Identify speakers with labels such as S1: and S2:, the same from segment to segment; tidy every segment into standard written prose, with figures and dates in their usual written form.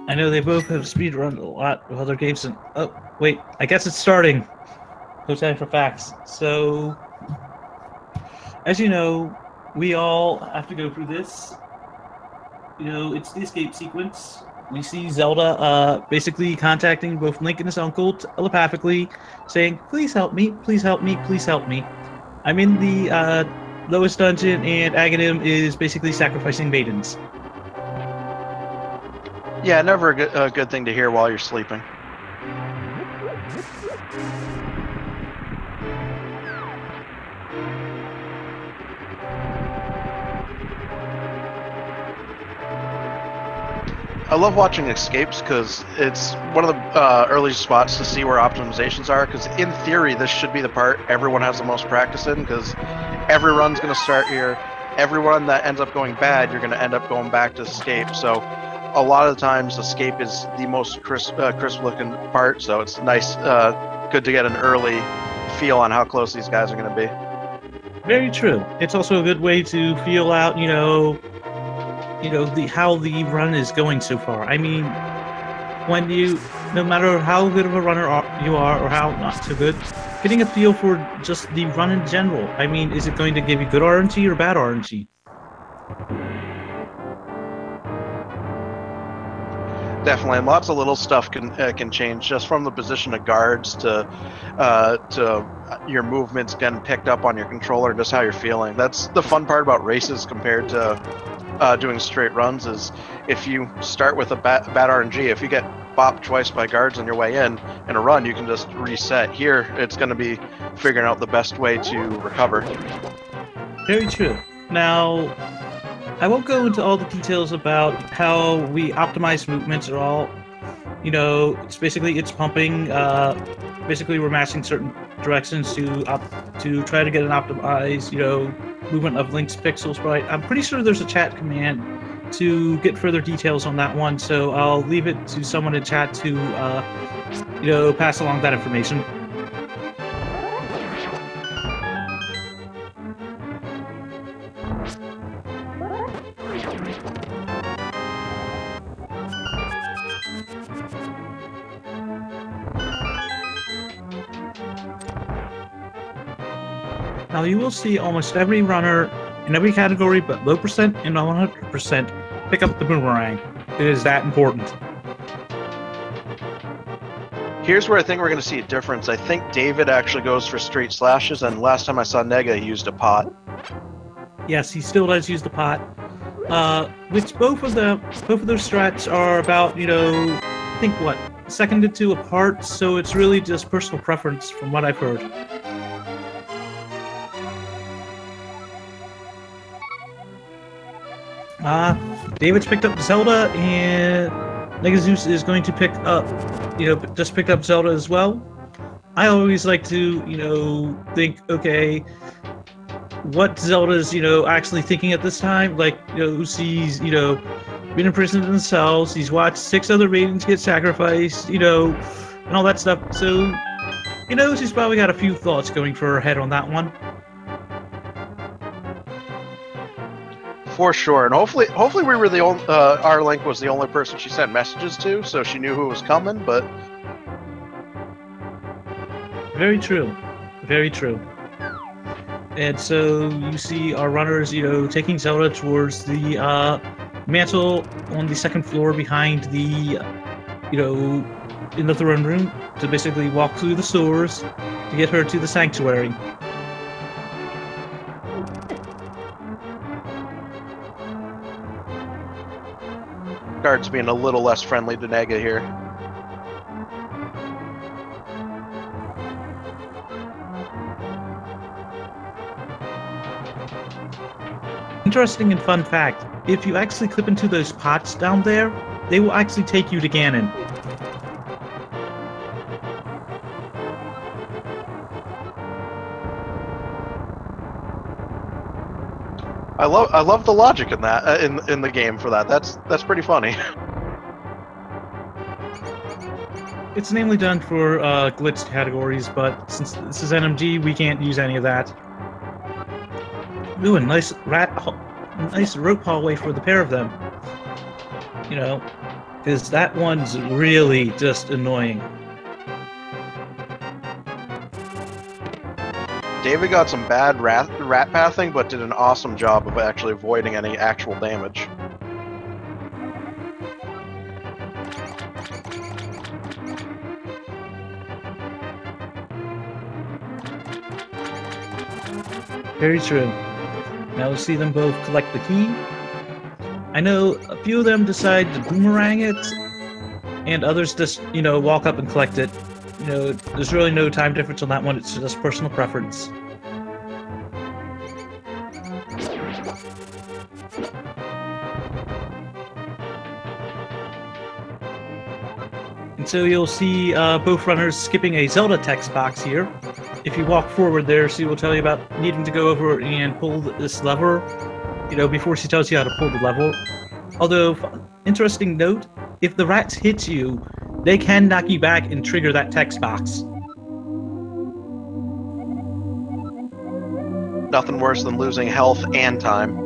S1: I know they both have speedrun a lot of other games, and oh wait, I guess it's starting. No time for facts. So, as you know, we all have to go through this. You know, it's the escape sequence. We see Zelda basically contacting both Link and his uncle telepathically, saying, "Please help me, please help me, please help me. I'm in the lowest dungeon, and Aghanim is basically sacrificing maidens."
S2: Yeah, never a good thing to hear while you're sleeping. I love watching escapes because it's one of the early spots to see where optimizations are, because in theory this should be the part everyone has the most practice in, because every run's going to start here. Every run that ends up going bad, you're going to end up going back to escape. So a lot of the times escape is the most crisp looking part, so it's nice, good to get an early feel on how close these guys are going to be.
S1: Very true. It's also a good way to feel out, how the run is going so far. I mean, no matter how good of a runner you are or how not so good, getting a feel for just the run in general. I mean, is it going to give you good RNG or bad RNG?
S2: Definitely, and lots of little stuff can change, just from the position of guards to your movements getting picked up on your controller, just how you're feeling. That's the fun part about races compared to doing straight runs, is if you start with a bad RNG, if you get bopped twice by guards on your way in a run, you can just reset. Here, it's going to be figuring out the best way to recover.
S1: Very true. Now, I won't go into all the details about how we optimize movements at all. It's pumping. Basically, we're matching certain directions to try to get an optimized, movement of Link's pixels. But I'm pretty sure there's a chat command to get further details on that one. So I'll leave it to someone in chat to, pass along that information. Now you will see almost every runner in every category but low percent and 100% pick up the boomerang. It is that important.
S2: Here's where I think we're going to see a difference. I think David actually goes for straight slashes, and last time I saw Nega, he used a pot.
S1: Yes, he still does use the pot. Which both of those strats are about, I think seconded to apart, so it's really just personal preference from what I've heard. David's picked up Zelda, and negaZeus is going to pick up, just picked up Zelda as well. I always like to, think, okay, what Zelda's, actually thinking at this time. Like, he's, been imprisoned in cells, he's watched 6 other maidens get sacrificed, and all that stuff. So, she's probably got a few thoughts going for her head on that one.
S2: For sure, and hopefully we were the only, our Link was the only person she sent messages to, so she knew who was coming. But
S1: very true, very true. And so you see our runners, taking Zelda towards the mantle on the second floor behind the, in the throne room, to basically walk through the sewers to get her to the sanctuary.
S2: guards being a little less friendly to Nega here.
S1: Interesting and fun fact, if you actually clip into those pots down there, they will actually take you to Ganon.
S2: I love the logic in that in the game for that. That's pretty funny.
S1: It's mainly done for glitched categories, but since this is NMG, we can't use any of that. Ooh, a nice rope hallway for the pair of them. You know, because that one's really just annoying.
S2: David got some bad rat pathing, but did an awesome job of actually avoiding any actual damage.
S1: Very true. Now we'll see them both collect the key. I know a few of them decide to boomerang it, and others just, you know, walk up and collect it. You know, there's really no time difference on that one, it's just personal preference. And so you'll see both runners skipping a Zelda text box here. If you walk forward there, she will tell you about needing to go over and pull this lever, you know, before she tells you how to pull the lever. Although, interesting note, if the rats hit you, they can knock you back and trigger that text box.
S2: Nothing worse than losing health and time.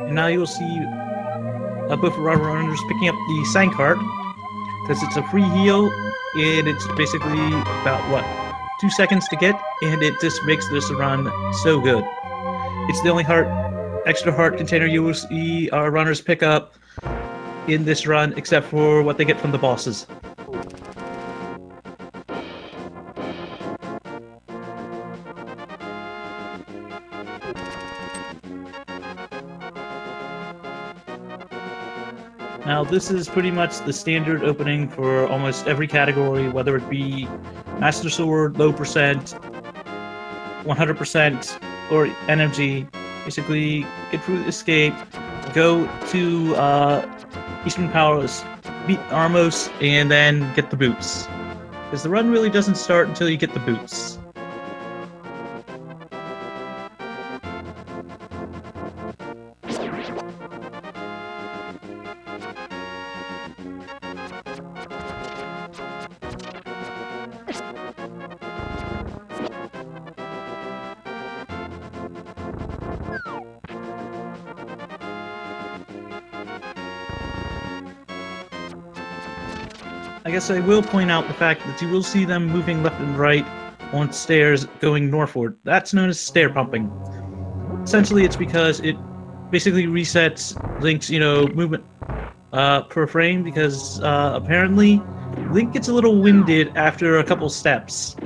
S1: And now you'll see both runners picking up the sign card, because it's a free heal, and it's basically about, what, 2 seconds to get, and it just makes this run so good. It's the only extra heart container you will see our runners pick up in this run, except for what they get from the bosses. Now, this is pretty much the standard opening for almost every category, whether it be Master Sword, low percent, 100%, or NMG. Basically, get through the escape, go to Eastern Palace, beat Armos, and then get the boots. Because the run really doesn't start until you get the boots. I guess I will point out the fact that you will see them moving left and right on stairs going northward. That's known as stair pumping. Essentially, it's because it basically resets Link's, you know, movement per frame, because apparently Link gets a little winded after a couple steps,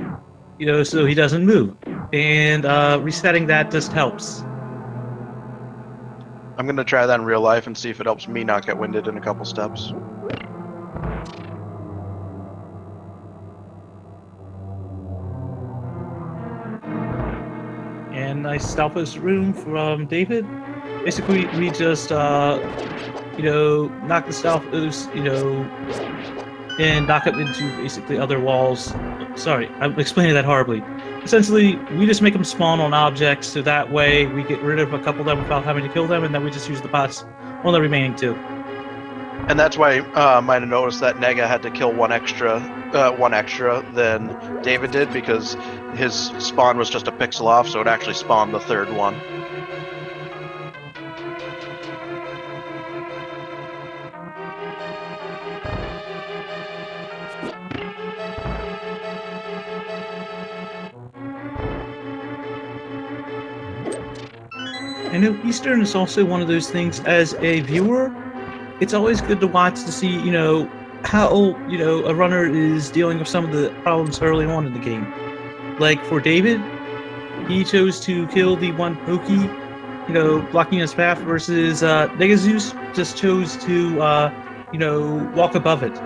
S1: you know, so he doesn't move. And resetting that just helps.
S2: I'm gonna try that in real life and see if it helps me not get winded in a couple steps.
S1: And nice Stalfos room from David. Basically, we just, you know, knock the Stalfos, you know, and knock them into basically other walls. Sorry, I'm explaining that horribly. Essentially, we just make them spawn on objects, so that way we get rid of a couple of them without having to kill them, and then we just use the pots on the remaining 2.
S2: And that's why might have noticed that Nega had to kill one extra than David did, because his spawn was just a pixel off, so it actually spawned the 3rd one.
S1: I know Eastern is also one of those things, as a viewer, it's always good to watch to see, you know, how, you know, a runner is dealing with some of the problems early on in the game. Like for David, he chose to kill the one Pokey, you know, blocking his path, versus negaZeus just chose to, you know, walk above it.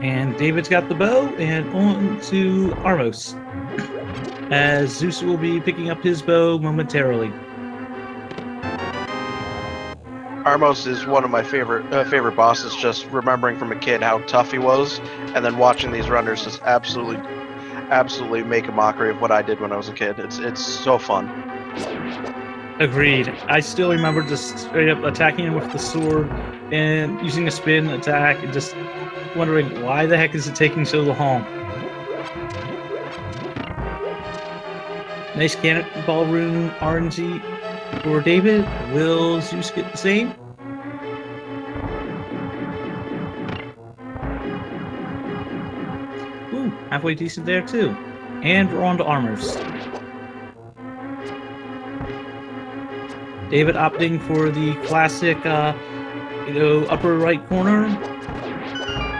S1: And David's got the bow, and on to Armos, as Zeus will be picking up his bow momentarily.
S2: Armos is one of my favorite bosses, just remembering from a kid how tough he was, and then watching these runners just absolutely absolutely make a mockery of what I did when I was a kid. It's so fun.
S1: Agreed. I still remember just straight up attacking him with the sword and using a spin attack and just wondering why the heck is it taking so long. Nice cannonball rune RNG for David. Will Zeus get the same? Ooh, halfway decent there too. And we're on to armors. David opting for the classic, upper right corner,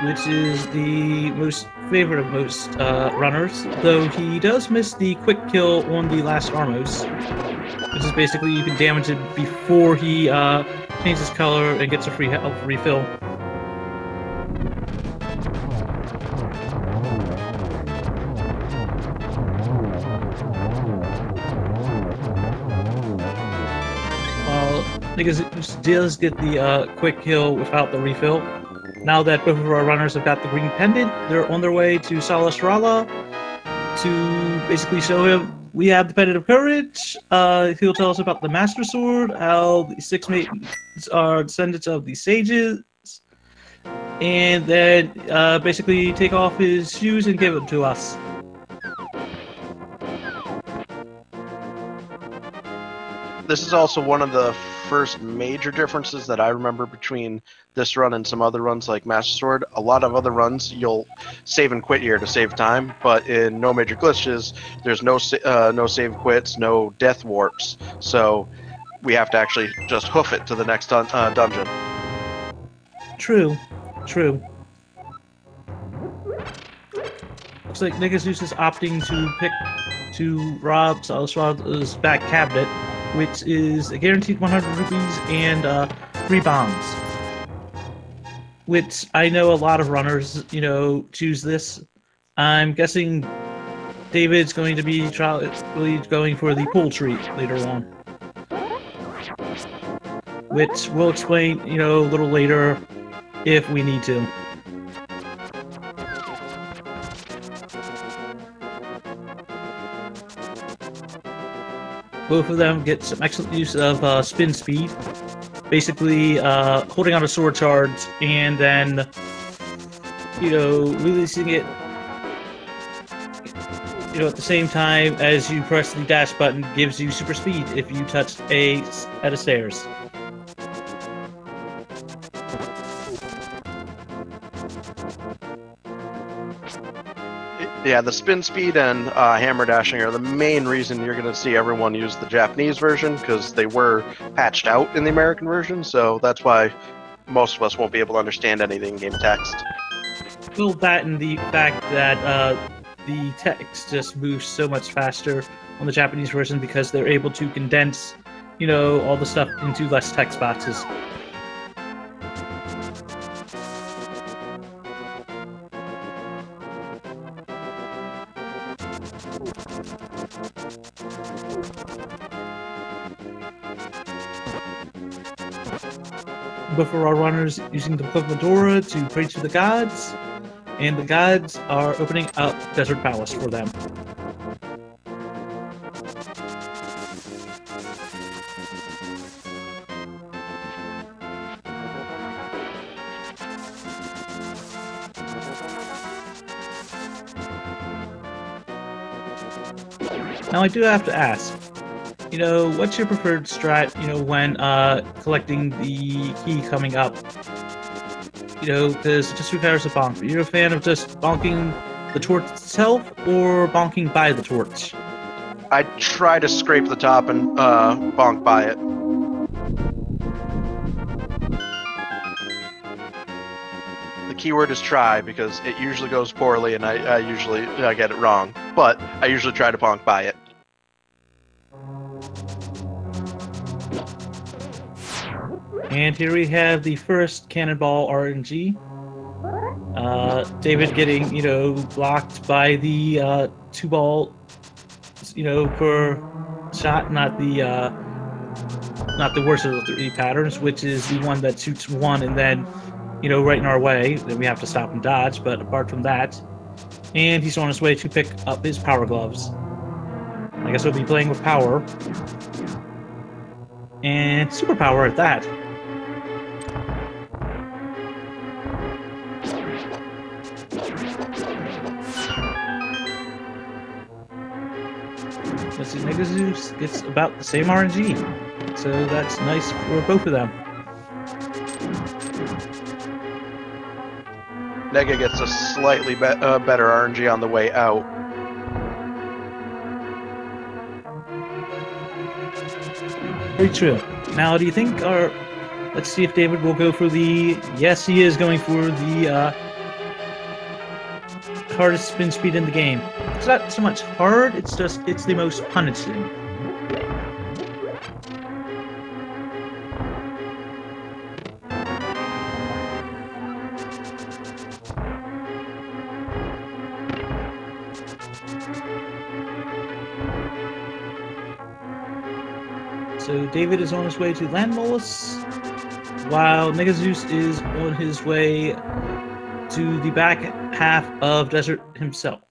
S1: which is the most favorite of most runners, though he does miss the quick kill on the last Armos, which is basically you can damage it before he changes color and gets a free health refill. negaZeus does get the quick kill without the refill. Now that both of our runners have got the green pendant, they're on their way to Salasrala to basically show him we have the Pendant of Courage. He'll tell us about the Master Sword, how the 6 maidens are descendants of the sages, and then basically take off his shoes and give them to us.
S2: This is also one of the first major differences that I remember between this run and some other runs like Master Sword. A lot of other runs, you'll save and quit here to save time, but in No Major Glitches, there's no save quits, no death warps, so we have to actually just hoof it to the next dungeon.
S1: True. Looks like negaZeus is opting to rob Salasrala's back cabinet, which is a guaranteed 100 rupees and 3 bombs. Which I know a lot of runners, choose this. I'm guessing David's going to be going for the pull treat later on. Which we'll explain, a little later if we need to. Both of them get some excellent use of spin speed. Basically, holding on a sword charge and then, releasing it, at the same time as you press the dash button gives you super speed if you touch a set of stairs.
S2: Yeah, the spin speed and hammer dashing are the main reason you're going to see everyone use the Japanese version, because they were patched out in the American version, so that's why most of us won't be able to understand any in-game text.
S1: Well, that and the fact that the text just moves so much faster on the Japanese version because they're able to condense, all the stuff into less text boxes. But for our runners using the Medora to pray to the gods, and the gods are opening up Desert Palace for them. Now I do have to ask, what's your preferred strat, when collecting the key coming up? Because it just requires a bonk. Are you a fan of just bonking the torch itself, or bonking by the torch?
S2: I try to scrape the top and bonk by it. The keyword is try, because it usually goes poorly and I usually get it wrong. But I usually try to bonk by it.
S1: And here we have the first cannonball RNG. David getting, blocked by the 2-ball, per shot, not the worst of the 3 patterns, which is the one that shoots 1 and then, right in our way, then we have to stop and dodge. But apart from that, And he's on his way to pick up his power gloves. I guess he'll be playing with power. And superpower at that. Let's see, negaZeus gets about the same RNG. So that's nice for both of them.
S2: Nega gets a slightly better RNG on the way out.
S1: Very true. Now, do you think let's see if David will go for the... Yes, he is going for the hardest spin speed in the game. It's not so much hard, it's the most punishing. So David is on his way to Landmolus, while negaZeus is on his way to the back half of Desert himself.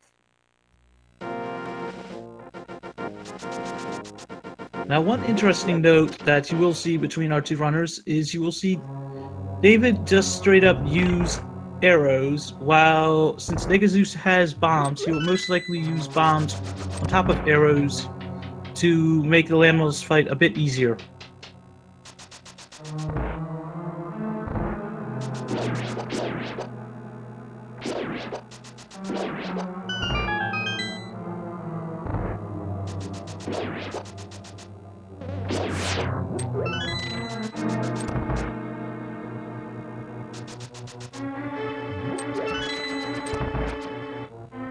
S1: Now, one interesting note that you will see between our two runners is you will see David just straight up use arrows, while since negaZeus has bombs, he will most likely use bombs on top of arrows to make the Landmolus fight a bit easier.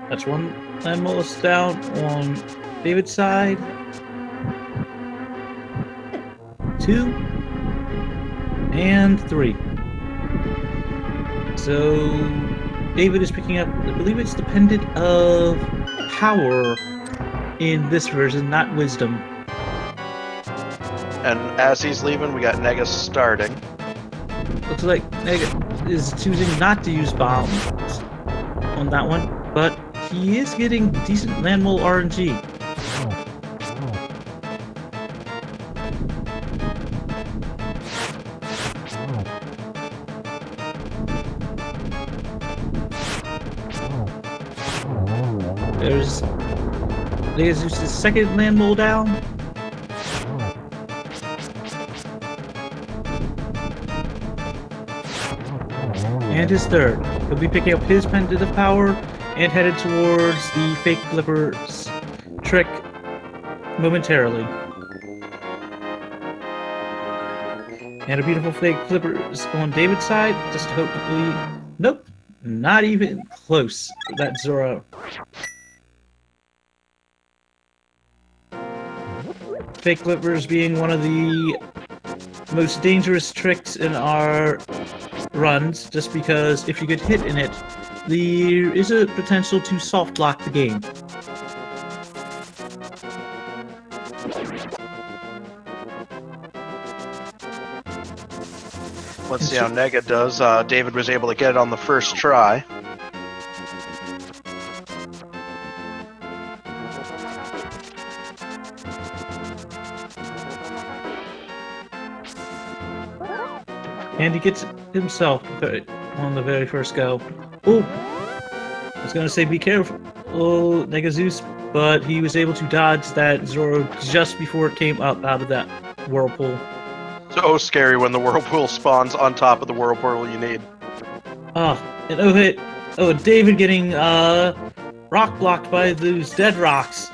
S1: That's one Landmolus down on David's side. 2 and 3. So David is picking up, I believe it's dependent of power in this version, not wisdom.
S2: And as he's leaving, we got Nega starting.
S1: Looks like Nega is choosing not to use bombs on that one, but he is getting decent Landmole RNG. There's negaZeus' second Landmole down. And his third. He'll be picking up his pendant of power and headed towards the fake Flipper's trick momentarily. And a beautiful fake Flipper's on David's side. Just hopefully... Nope. Not even close. That Zoro. Fake Flippers being one of the most dangerous tricks in our runs, just because if you get hit in it, there is a potential to soft lock the game.
S2: Let's see how Nega does. David was able to get it on the first try.
S1: And he gets himself on the very first go. Oh! I was gonna say be careful, negaZeus, but he was able to dodge that Zoro just before it came up out of that whirlpool.
S2: So scary when the whirlpool spawns on top of the whirlpool you need.
S1: Oh, and David getting rock blocked by those dead rocks.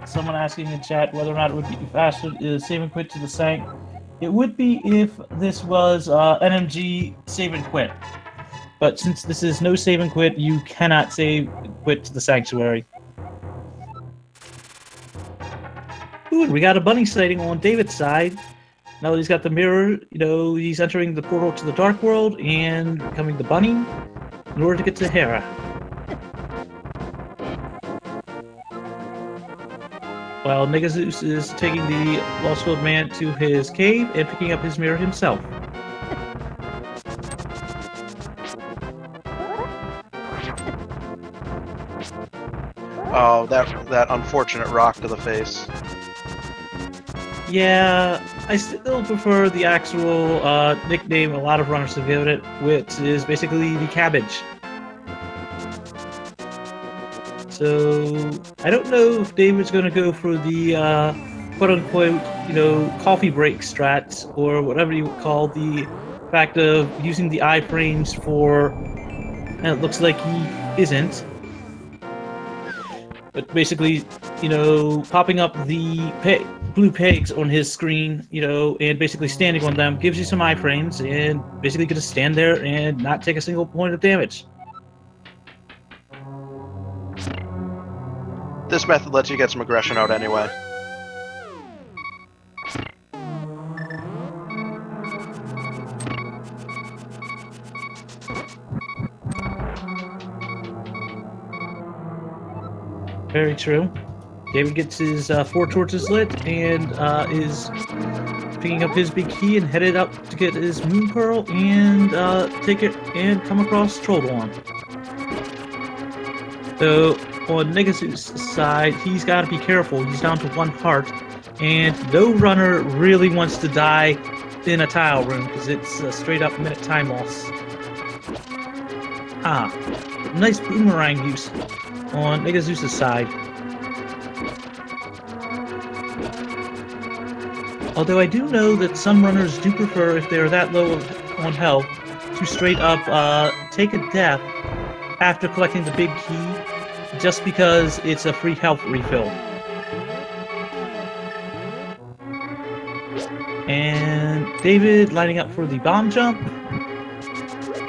S1: Someone asking in chat whether or not it would be faster to save and quit to the sank. It would be if this was NMG save and quit. But since this is no save and quit, you cannot save and quit to the sanctuary. Ooh, and we got a bunny sighting on David's side. Now that he's got the mirror, you know, he's entering the portal to the Dark World and becoming the bunny in order to get to Hera. while negaZeus is taking the Lost World Man to his cave and picking up his mirror himself.
S2: Oh, that unfortunate rock to the face.
S1: Yeah, I still prefer the actual nickname a lot of runners have given it, which is basically the cabbage. So, I don't know if David's going to go for the quote-unquote, coffee break strats, or whatever you would call the fact of using the iframes for, and it looks like he isn't. But basically, popping up the blue pegs on his screen, and basically standing on them gives you some iframes, and basically gonna stand there and not take a single point of damage.
S2: This method lets you get some aggression out anyway.
S1: Very true. David gets his 4 torches lit and is picking up his big key and headed up to get his moon pearl and take it and come across Trolldorn. So on negaZeus' side, he's got to be careful. He's down to 1 heart, and no runner really wants to die in a tile room because it's a straight up minute time loss. Nice boomerang use on negaZeus' side. Although I do know that some runners do prefer, if they're that low on health, to straight up take a death after collecting the big key, just because it's a free health refill. And David lining up for the bomb jump,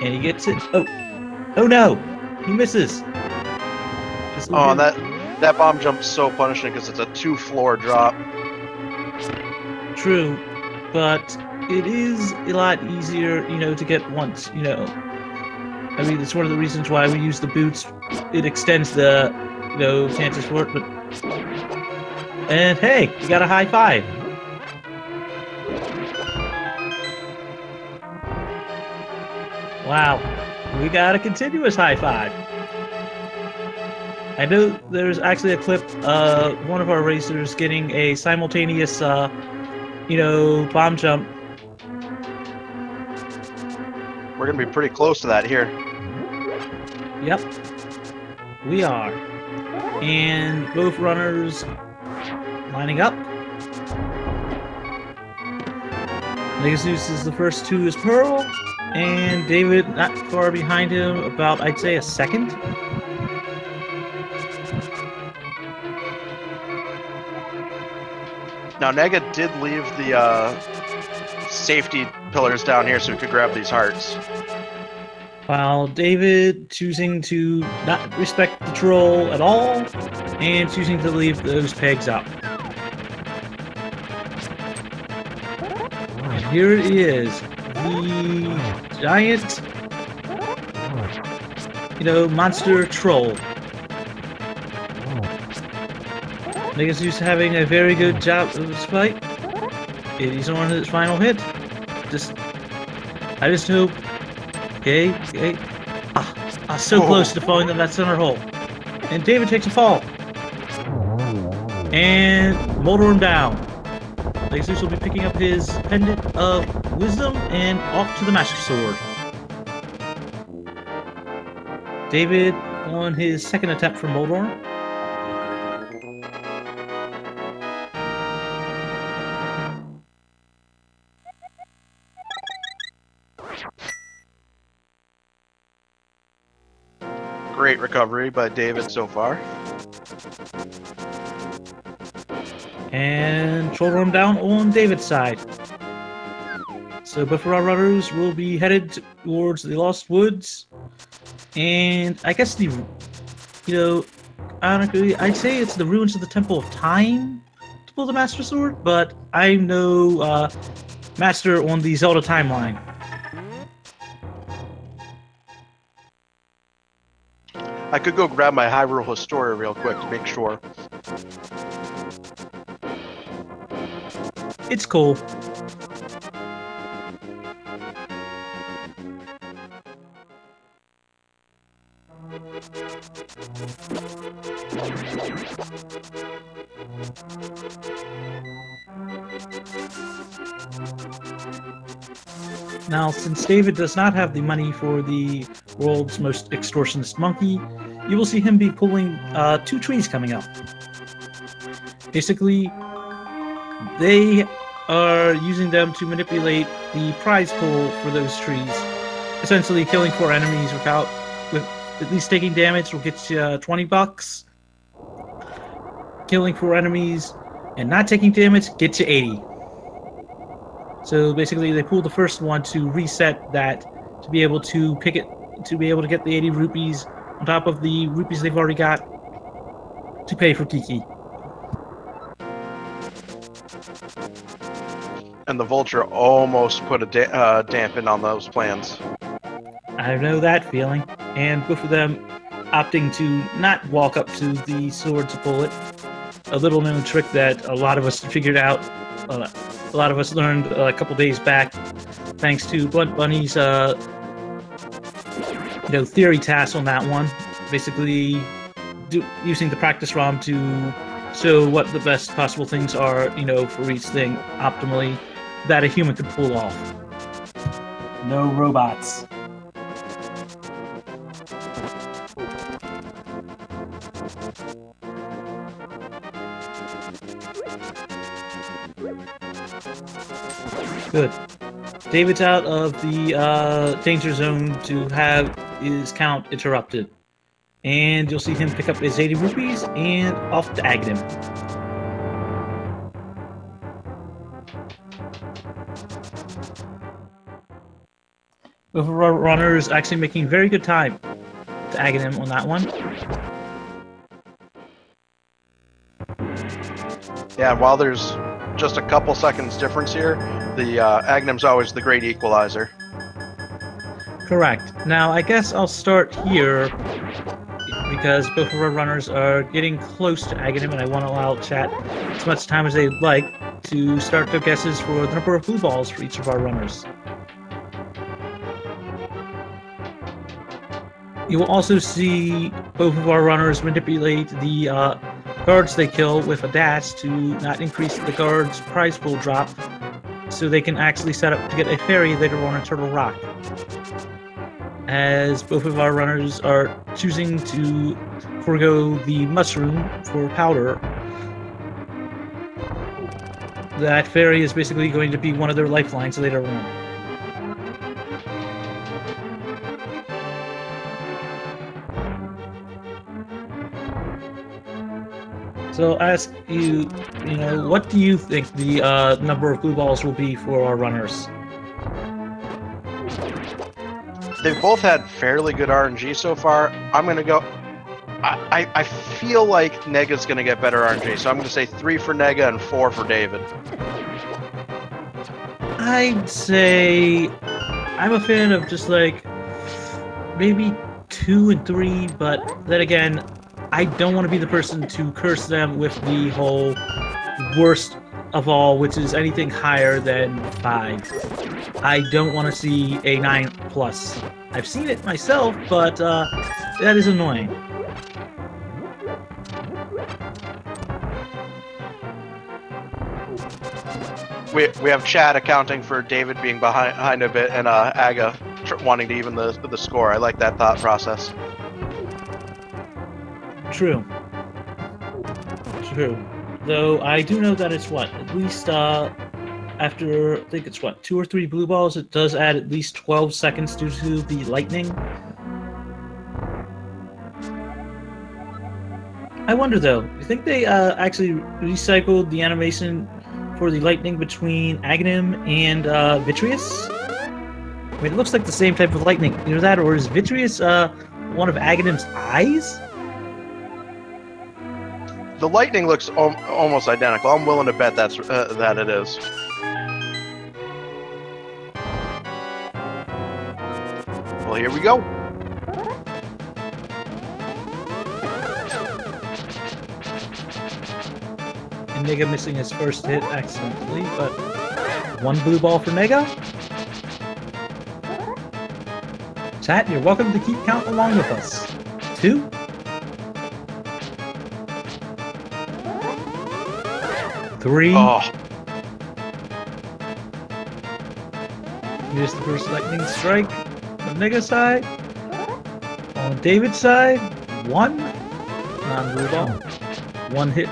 S1: and he gets it. Oh no, he misses.
S2: Oh, that bomb jump's so punishing because it's a 2-floor drop.
S1: True, but it is a lot easier, to get once, I mean, it's one of the reasons why we use the boots. It extends the, chances for it, but... And hey, you got a high 5. Wow, we got a continuous high 5. I know there's actually a clip of one of our racers getting a simultaneous, bomb jump.
S2: We're gonna be pretty close to that here.
S1: Yep, we are. And both runners lining up. negaZeus is the first to his pearl, and David not far behind him, about, I'd say, a second.
S2: Now, Nega did leave the safety pillars down here so we could grab these hearts.
S1: While David choosing to not respect the troll at all, and choosing to leave those pegs up. And here it is, the giant, monster troll. negaZeus having a very good job of this fight. He's on his final hit. I just hope. Okay. So close to falling in that center hole. And David takes a fall. And motor him down. negaZeus will be picking up his pendant of wisdom and off to the Master Sword. David on his second attempt for Moldor.
S2: Great recovery by David so far.
S1: And shoulder him down on David's side. So both of our runners will be headed towards the Lost Woods. And I guess honestly, I'd say it's the ruins of the Temple of Time to pull the Master Sword, but I'm no master on the Zelda timeline.
S2: I could go grab my Hyrule Historia real quick to make sure.
S1: It's cool. Now, since David does not have the money for the world's most extortionist monkey, you will see him be pulling 2 trees coming up. Basically, they are using them to manipulate the prize pool for those trees. Essentially, killing 4 enemies with at least taking damage will get you 20 bucks. Killing 4 enemies and not taking damage gets you 80. So basically, they pull the first one to reset that to be able to pick it, to be able to get the 80 rupees on top of the rupees they've already got to pay for Kiki.
S2: And the vulture almost put a dampen on those plans.
S1: I know that feeling. And both of them opting to not walk up to the sword to pull it. A little known trick that a lot of us figured out, a lot of us learned a couple days back, thanks to Blunt Bunny's theory task on that one. Basically, using the practice ROM to show what the best possible things are, for each thing optimally that a human could pull off. No robots. Good. David's out of the danger zone to have his count interrupted. And you'll see him pick up his 80 rupees and off to Aghanim. Both of our runners actually making very good time to Aghanim on that one.
S2: Yeah, while there's just a couple seconds difference here, the Aghanim's always the great equalizer.
S1: Correct. Now, I guess I'll start here because both of our runners are getting close to Aghanim, and I want to allow chat as much time as they'd like to start their guesses for the number of blue balls for each of our runners. You will also see both of our runners manipulate the guards they kill with a dash to not increase the guards' prize pool drop, so they can actually set up to get a fairy later on in Turtle Rock. As both of our runners are choosing to forego the mushroom for powder, that fairy is basically going to be one of their lifelines later on. So I'll ask you, what do you think the number of blue balls will be for our runners?
S2: They've both had fairly good RNG so far. I'm going to go... I feel like Nega's going to get better RNG, so I'm going to say 3 for Nega and 4 for David.
S1: I'd say... I'm a fan of just maybe 2 and 3, but then again, I don't want to be the person to curse them with the whole worst of all, which is anything higher than 5. I don't want to see a 9+. I've seen it myself, but that is annoying.
S2: We have Chad accounting for David being behind a bit and Aga wanting to even the score. I like that thought process.
S1: True. Though I do know that it's at least after, I think it's 2 or 3 blue balls, it does add at least 12 seconds due to the lightning. I wonder though, you think they actually recycled the animation for the lightning between Aghanim and Vitreous? I mean, it looks like the same type of lightning. Either that, or is Vitreous one of Aghanim's eyes?
S2: The lightning looks almost identical. I'm willing to bet that it is. Well, here we go.
S1: and Nega missing his first hit accidentally, but one blue ball for Nega. Chat, you're welcome to keep count along with us. 2. 3.
S2: Oh.
S1: Here's the first lightning strike on Nega's side. On David's side, 1. Non-blue ball. 1 hit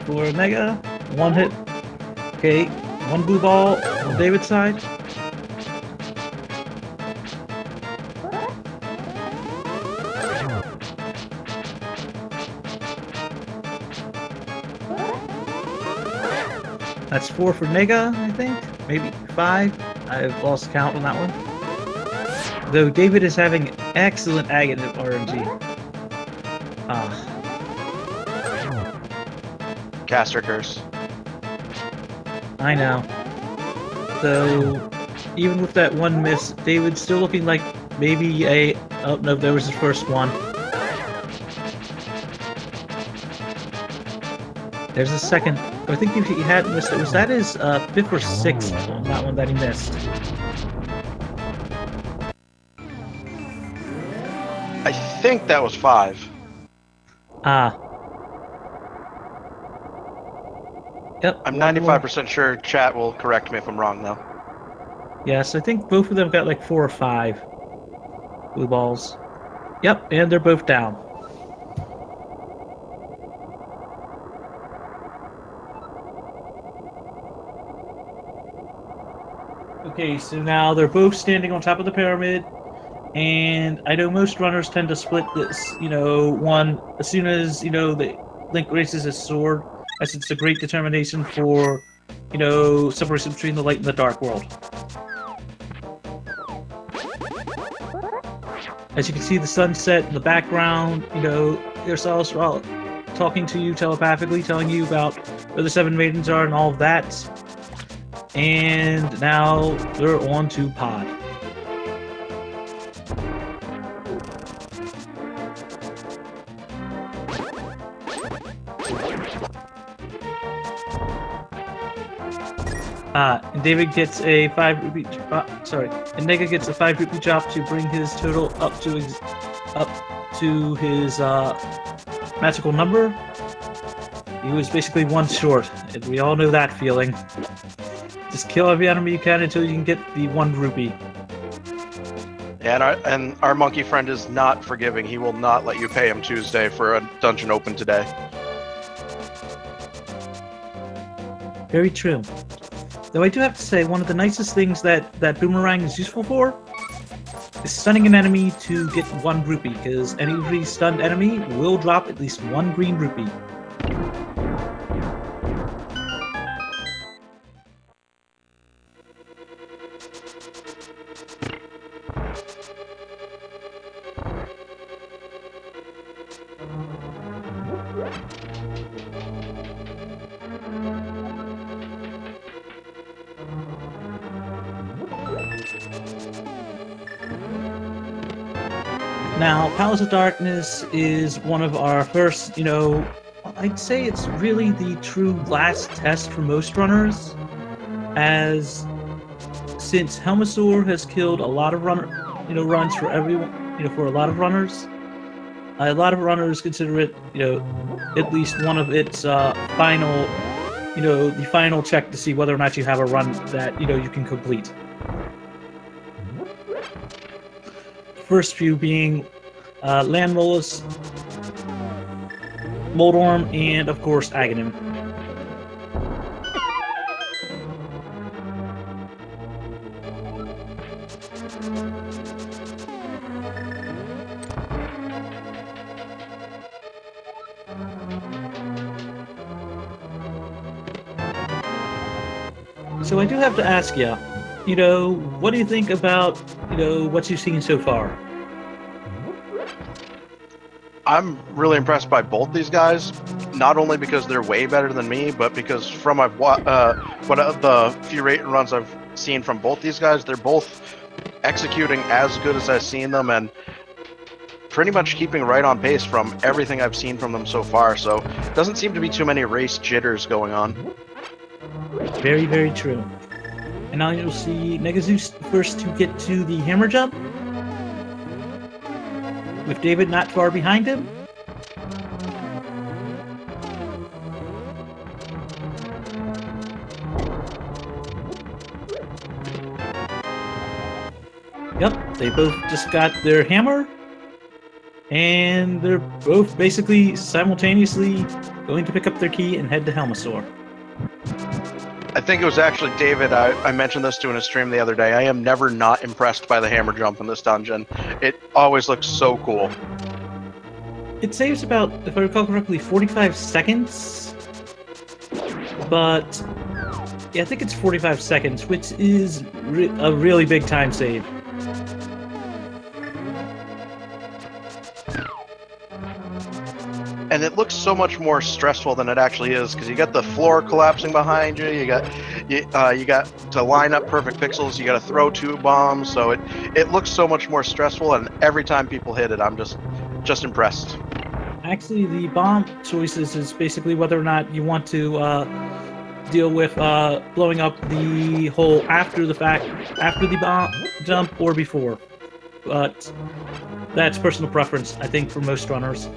S1: for Nega. 1 hit. Okay, 1 blue ball on David's side. That's 4 for Nega, I think. Maybe 5. I've lost count on that one. Though David is having excellent agate RNG.
S2: Caster curse.
S1: I know. So, even with that 1 miss, David's still looking like maybe a... Oh, no, there was his first one. There's a second. I think if he hadn't missed it, was that his 5th or 6th on that one that he missed?
S2: I think that was 5.
S1: Yep.
S2: I'm 95% sure chat will correct me if I'm wrong, though.
S1: Yes, I think both of them got like 4 or 5 blue balls. Yep, and they're both down. Okay, so now they're both standing on top of the pyramid, and I know most runners tend to split this, one as soon as, the Link raises his sword, as it's a great determination for, separation between the light and the dark world. As you can see the sunset in the background, yourselves are all talking to you telepathically, telling you about where the 7 maidens are and all of that. And now they're on to Pod. And David gets a 5 rupee. And Nega gets a 5 rupee drop to bring his total up to his magical number. He was basically 1 short, and we all know that feeling. Just kill every enemy you can until you can get the 1 rupee.
S2: And our monkey friend is not forgiving. He will not let you pay him Tuesday for a dungeon open today.
S1: Very true. Though I do have to say, one of the nicest things that Boomerang is useful for is stunning an enemy to get 1 rupee, because any stunned enemy will drop at least 1 green rupee. Now, Palace of Darkness is one of our first, I'd say it's really the true last test for most runners, as since Helmasaur has killed a lot of runs for everyone, for a lot of runners consider it, at least one of its final, the final check to see whether or not you have a run that, you can complete. First few being Landmolus, Moldorm, and of course Aghanim. So I do have to ask you, what do you think about, what you've seen so far?
S2: I'm really impressed by both these guys, not only because they're way better than me, but because from the few rate runs I've seen from both these guys, they're both executing as good as I've seen them, and pretty much keeping right on pace from everything I've seen from them so far, so doesn't seem to be too many race jitters going on.
S1: Very, very true. And now you'll see negaZeus first to get to the hammer jump, with David not far behind him. Yep, they both just got their hammer, and they're both basically simultaneously going to pick up their key and head to Helmasaur.
S2: I think it was actually David, I mentioned this to in a stream the other day. I am never not impressed by the hammer jump in this dungeon. It always looks so cool.
S1: It saves about, if I recall correctly, 45 seconds. But, yeah, I think it's 45 seconds, which is a really big time save.
S2: And it looks so much more stressful than it actually is, because you got the floor collapsing behind you. You got to line up perfect pixels. You got to throw 2 bombs. So it looks so much more stressful. And every time people hit it, I'm just impressed.
S1: Actually, the bomb choices is basically whether or not you want to deal with blowing up the hole after the fact, after the bomb jump, or before. But that's personal preference, I think, for most runners.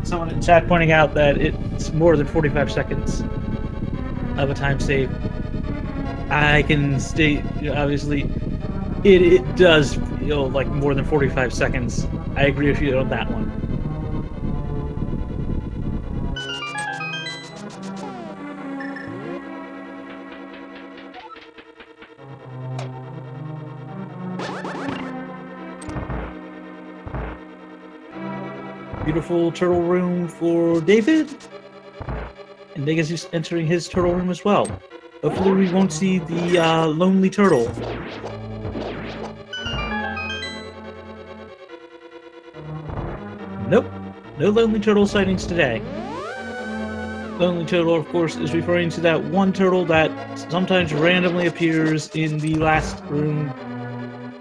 S1: Someone in chat pointing out that it's more than 45 seconds of a time save. I can state, obviously, it does feel like more than 45 seconds. I agree with you on that one. Beautiful turtle room for David, and negaZeus entering his turtle room as well. Hopefully we won't see the lonely turtle. Nope, no lonely turtle sightings today. Lonely turtle, of course, is referring to that one turtle that sometimes randomly appears in the last room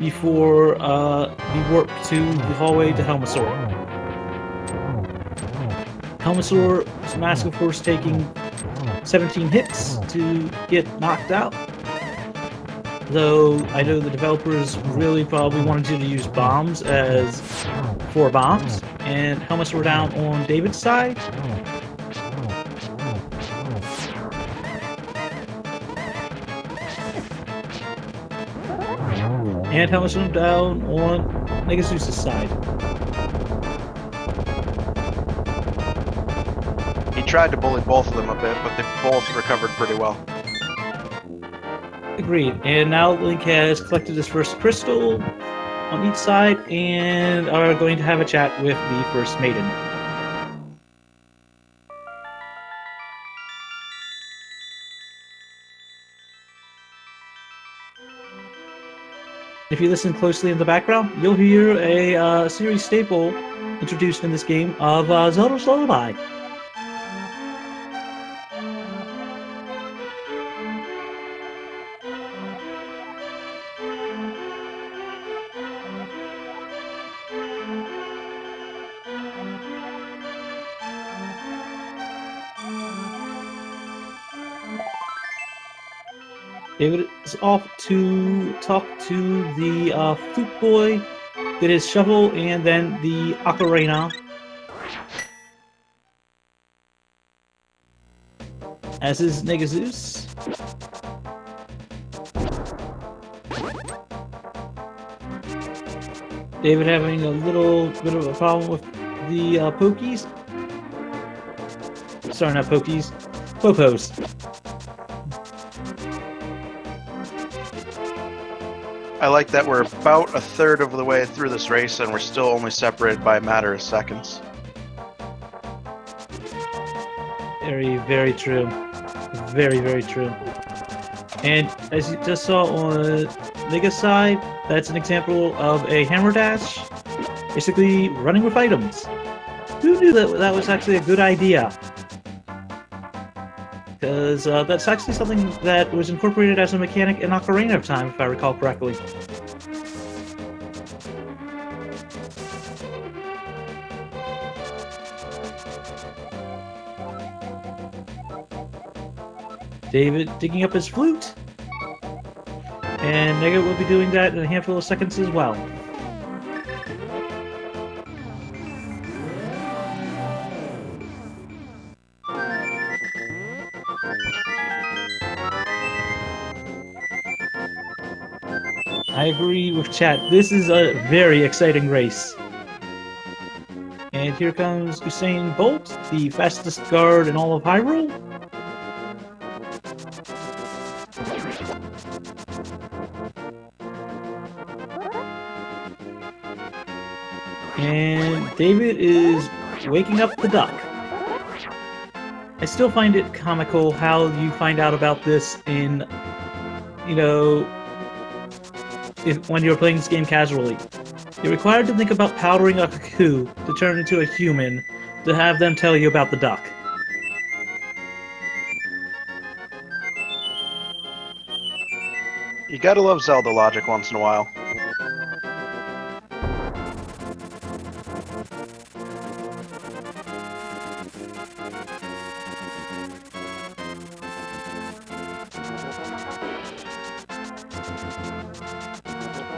S1: before the warp to the hallway to Helmasaur. Helmasaur's mask, of course, taking 17 hits to get knocked out. Though I know the developers really probably wanted you to use bombs as 4 bombs, and Helmasaur down on David's side. And Helmasaur down on negaZeus' side.
S2: He tried to bully both of them a bit, but they both recovered pretty well.
S1: Agreed. And now Link has collected his first crystal on each side and are going to have a chat with the first maiden. If you listen closely in the background, you'll hear a series staple introduced in this game of Zelda's Lullaby. David is off to talk to the flute boy, get his shovel, and then the ocarina. As is negaZeus. David having a little bit of a problem with the pokies. Sorry, not pokies. Popos.
S2: I like that we're about a third of the way through this race and we're still only separated by a matter of seconds.
S1: Very, very true. Very, very true. And as you just saw on Nega's side, that's an example of a hammer dash, basically running with items. Who knew that that was actually a good idea? because that's actually something that was incorporated as a mechanic in Ocarina of Time, if I recall correctly. David digging up his flute, and Nega will be doing that in a handful of seconds as well. I agree with chat. This is a very exciting race. And here comes Usain Bolt, the fastest guard in all of Hyrule. And David is waking up the duck. I still find it comical how you find out about this in, you know, when you're playing this game casually. You're required to think about powdering a Kaku to turn into a human to have them tell you about the duck.
S2: You gotta love Zelda logic once in a while.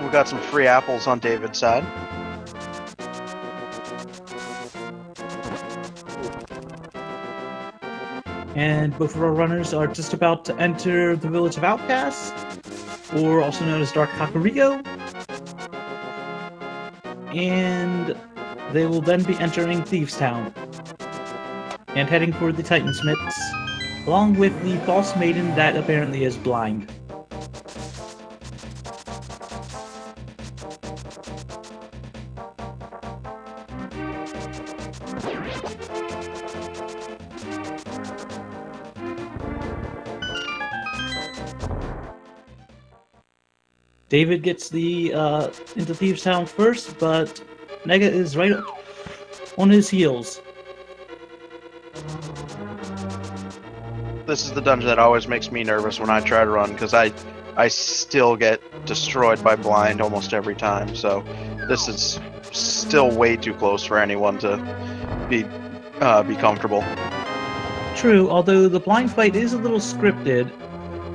S2: We got some free apples on David's side.
S1: And both of our runners are just about to enter the village of Outcasts, or also known as Dark Kakariko. And they will then be entering Thieves Town and heading for the Titansmiths, along with the false maiden that apparently is blind. David gets the into Thieves Town first, but Nega is right on his heels.
S2: This is the dungeon that always makes me nervous when I try to run, because I still get destroyed by blind almost every time, so this is still way too close for anyone to be comfortable.
S1: True, although the blind fight is a little scripted,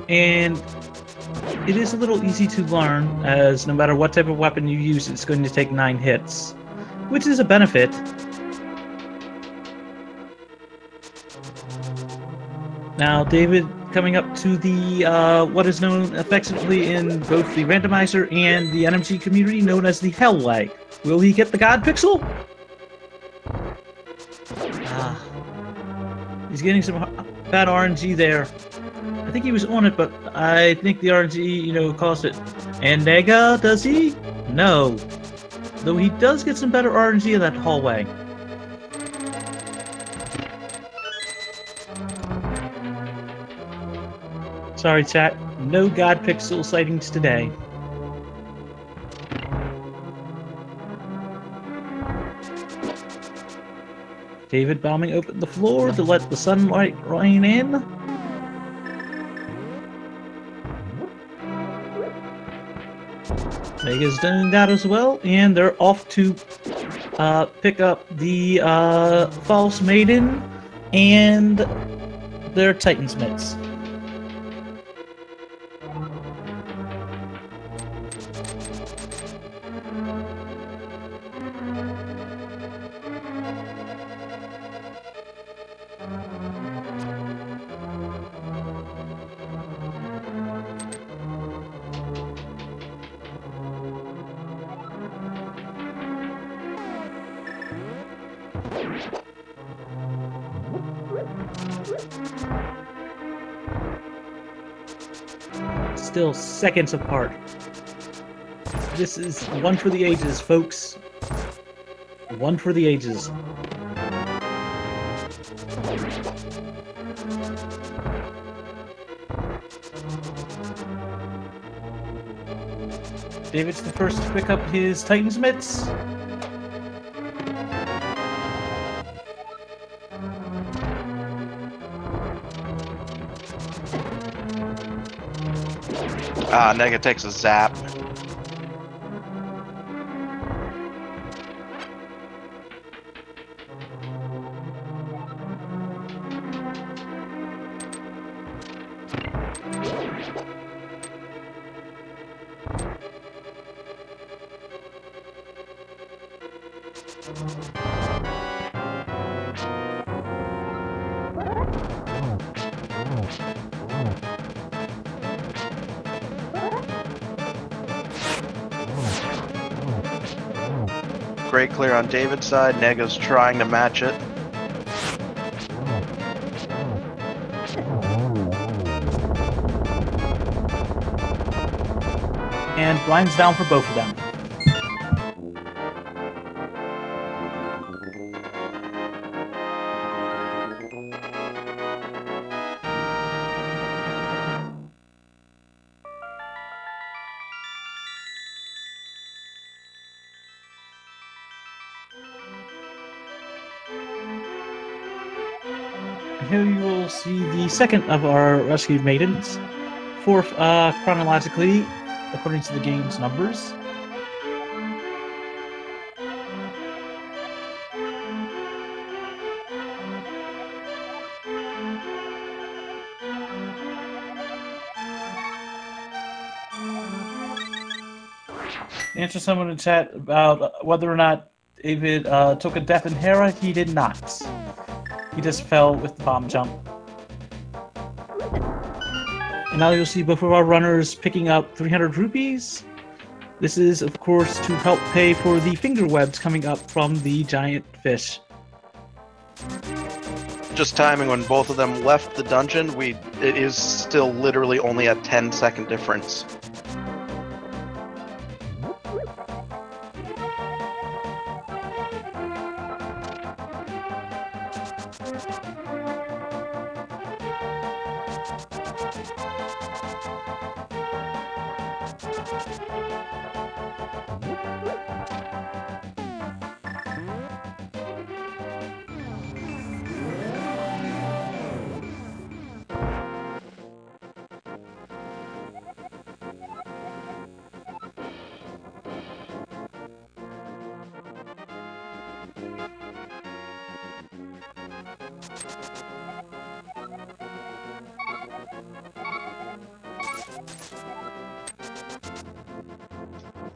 S1: and it is a little easy to learn, as no matter what type of weapon you use, it's going to take 9 hits, which is a benefit. Now, David coming up to the, what is known affectionately in both the randomizer and the NMG community known as the Hellway. Will he get the God Pixel? He's getting some bad RNG there. I think he was on it, but I think the RNG, caused it. And Nega, does he? No. Though he does get some better RNG in that hallway. Sorry, chat. No God Pixel sightings today. David bombing open the floor to let the sunlight rain in. Nega's doing that as well, and they're off to pick up the False Maiden and their Titansmiths. Still seconds apart. This is one for the ages, folks. One for the ages. David's the first to pick up his Titansmiths.
S2: Nega takes a zap. Great clear on David's side. Nega's trying to match it.
S1: And blinds down for both of them. Here you will see the second of our rescued maidens, fourth chronologically, according to the game's numbers. Answer someone in chat about whether or not David took a death in Hera. He did not. He just fell with the bomb jump. And now you'll see both of our runners picking up 300 rupees. This is, of course, to help pay for the finger webs coming up from the giant fish.
S2: Just timing when both of them left the dungeon, it is still literally only a 10-second difference.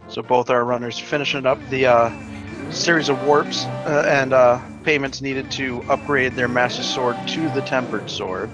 S2: So both our runners finishing up the series of warps and payments needed to upgrade their Master Sword to the Tempered Sword.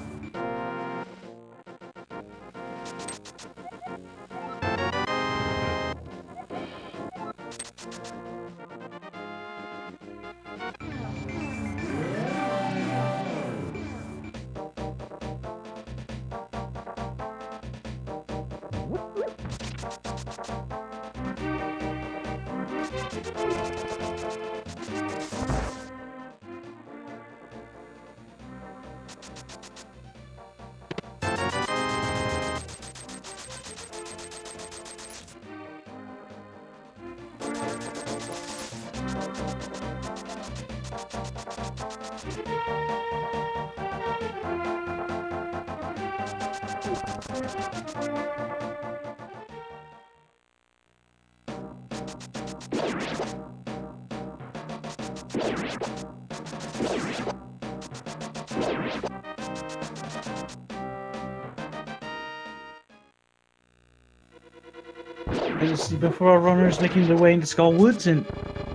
S1: As you see before our runners making their way into Skull Woods, and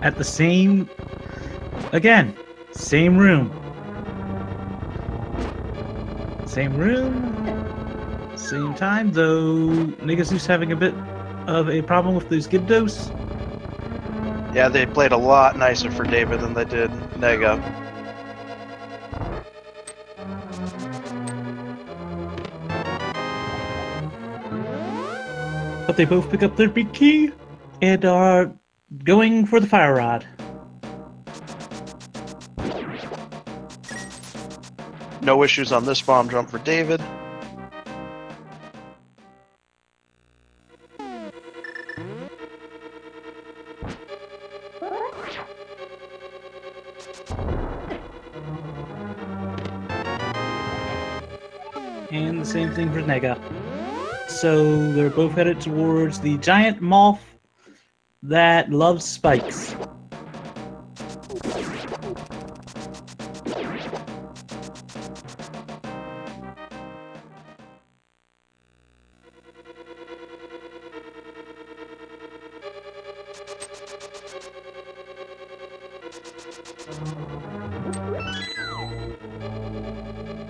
S1: at the same, again, same room. Same room, same time, though negaZeus having a bit of a problem with those Gibdos.
S2: Yeah, they played a lot nicer for David than they did Nega.
S1: But they both pick up their big key and are going for the fire rod.
S2: No issues on this bomb jump for David.
S1: And the same thing for Nega. so they're both headed towards the giant moth that loves spikes.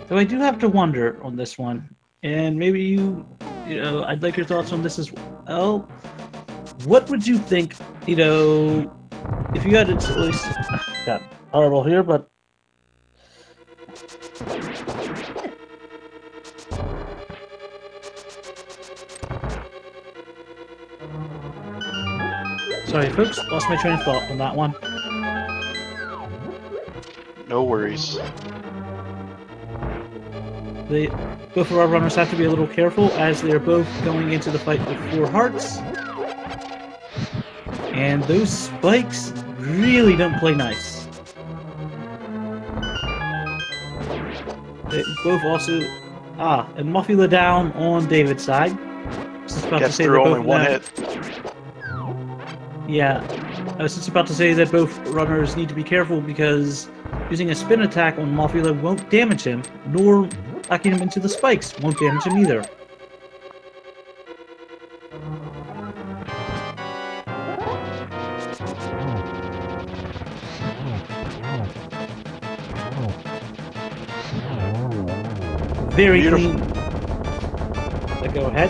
S1: So I do have to wonder on this one, and maybe I'd like your thoughts on this as well. What would you think, if you had to at least, got horrible here, but sorry folks, lost my train of thought on that one.
S2: No worries.
S1: Both of our runners have to be a little careful as they are both going into the fight with 4 hearts. And those spikes really don't play nice. They both also... and Muffula down on David's side.
S2: Gets through only one hit.
S1: Yeah, I was just about to say that both runners need to be careful because using a spin attack on Muffula won't damage him, nor attacking him into the spikes won't damage him either. Very
S2: beautiful.
S1: Clean. Go ahead.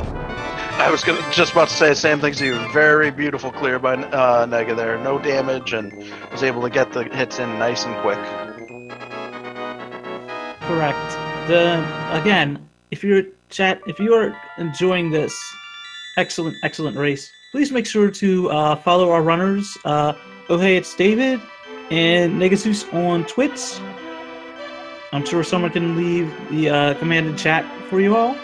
S2: I was just about to say the same thing to you. Very beautiful clear by Nega there. No damage, and was able to get the hits in nice and quick.
S1: Correct. Again, if you are enjoying this excellent race, please make sure to follow our runners, OhHeyItsDavid and negaZeus on Twitch. I'm sure someone can leave the command in chat for you all.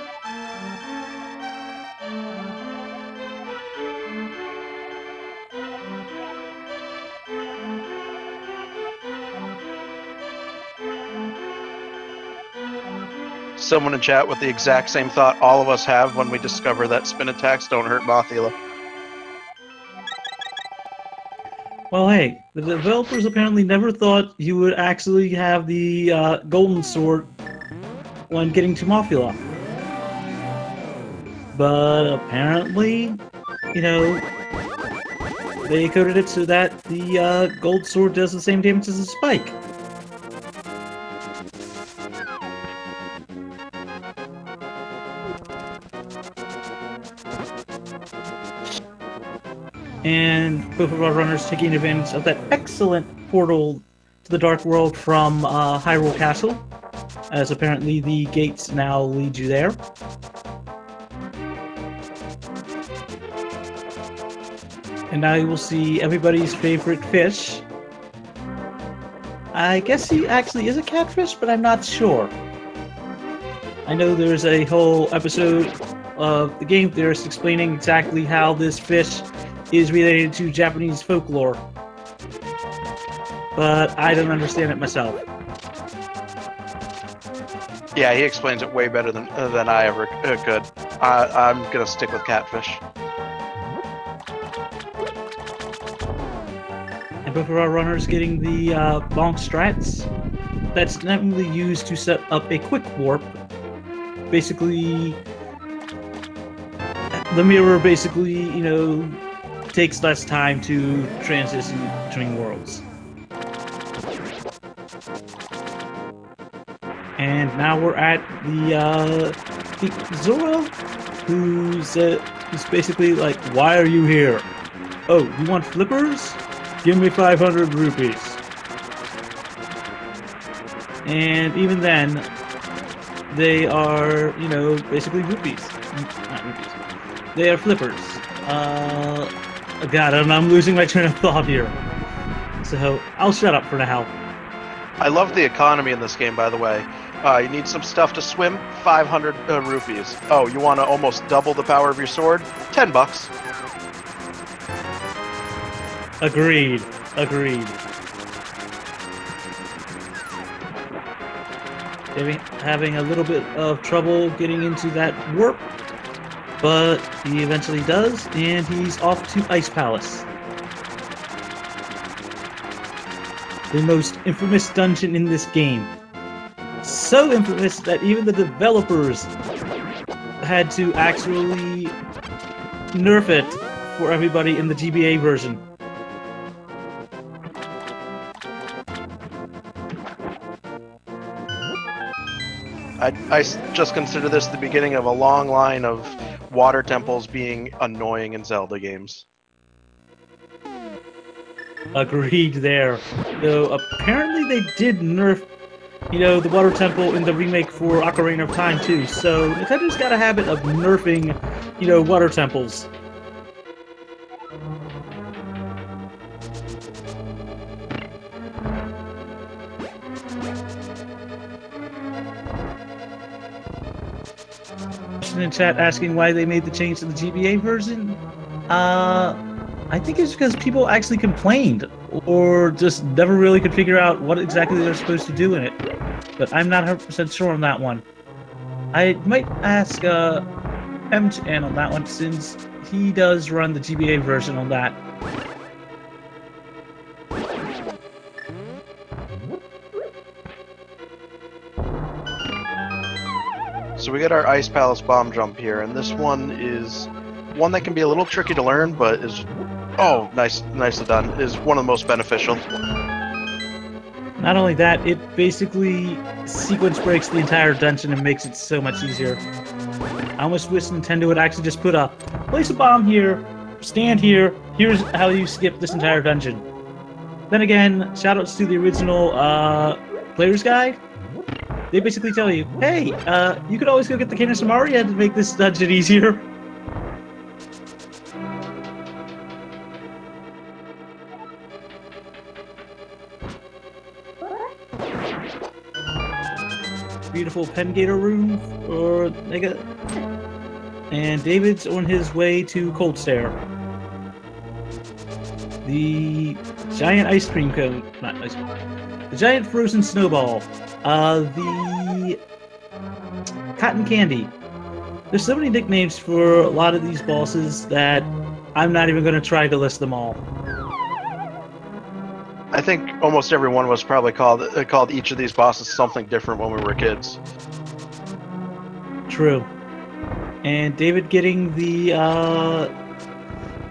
S2: Someone in chat with the exact same thought all of us have when we discover that spin attacks don't hurt Mothula.
S1: Well, hey, the developers apparently never thought you would actually have the golden sword when getting to Mothula. But apparently, they coded it so that the gold sword does the same damage as a spike. And both of our runners taking advantage of that excellent portal to the Dark World from Hyrule Castle, as apparently the gates now lead you there. And now you will see everybody's favorite fish. I guess he actually is a catfish, but I'm not sure. I know there's a whole episode of the game theorist explaining exactly how this fish is related to Japanese folklore, but I don't understand it myself.
S2: Yeah, he explains it way better than I ever could. I'm gonna stick with catfish.
S1: And both of our runners getting the bonk strats. That's normally used to set up a quick warp. Basically, the mirror takes less time to transition between worlds. And now we're at the Zora, who's basically like, why are you here? Oh, you want flippers? Give me 500 rupees. And even then, they are, basically rupees. Not rupees. They are flippers. God, I'm losing my train of thought here. So, I'll shut up for now.
S2: I love the economy in this game, by the way. You need some stuff to swim? 500 rupees. Oh, you want to almost double the power of your sword? 10 bucks.
S1: Agreed. Having a little bit of trouble getting into that warp. but he eventually does, and he's off to Ice Palace. The most infamous dungeon in this game. So infamous that even the developers had to actually nerf it for everybody in the GBA version.
S2: I just consider this the beginning of a long line of water temples being annoying in Zelda games.
S1: Agreed there. Though apparently they did nerf, the water temple in the remake for Ocarina of Time too. So Nintendo's got a habit of nerfing, water temples. In chat asking why they made the change to the GBA version. I think it's because people actually complained or just never really could figure out what exactly they're supposed to do in it. But I'm not 100% sure on that one. I might ask MChan on that one since he does run the GBA version on that.
S2: So we get our Ice Palace bomb jump here, and this one is one that can be a little tricky to learn, but is nicely done. Is one of the most beneficial.
S1: Not only that, it basically sequence breaks the entire dungeon and makes it so much easier. I almost wish Nintendo would actually just place a bomb here, stand here, here's how you skip this entire dungeon. Then again, shoutouts to the original player's guide. They basically tell you, hey, you could always go get the Cane of Samaria to make this dungeon easier. Beautiful Pengator room for Nega. And David's on his way to Cold Stare. The giant ice cream cone, not ice cream, the giant frozen snowball. The cotton candy. There's so many nicknames for a lot of these bosses that I'm not even going to try to list them all.
S2: I think almost everyone was probably called each of these bosses something different when we were kids.
S1: True. And David getting the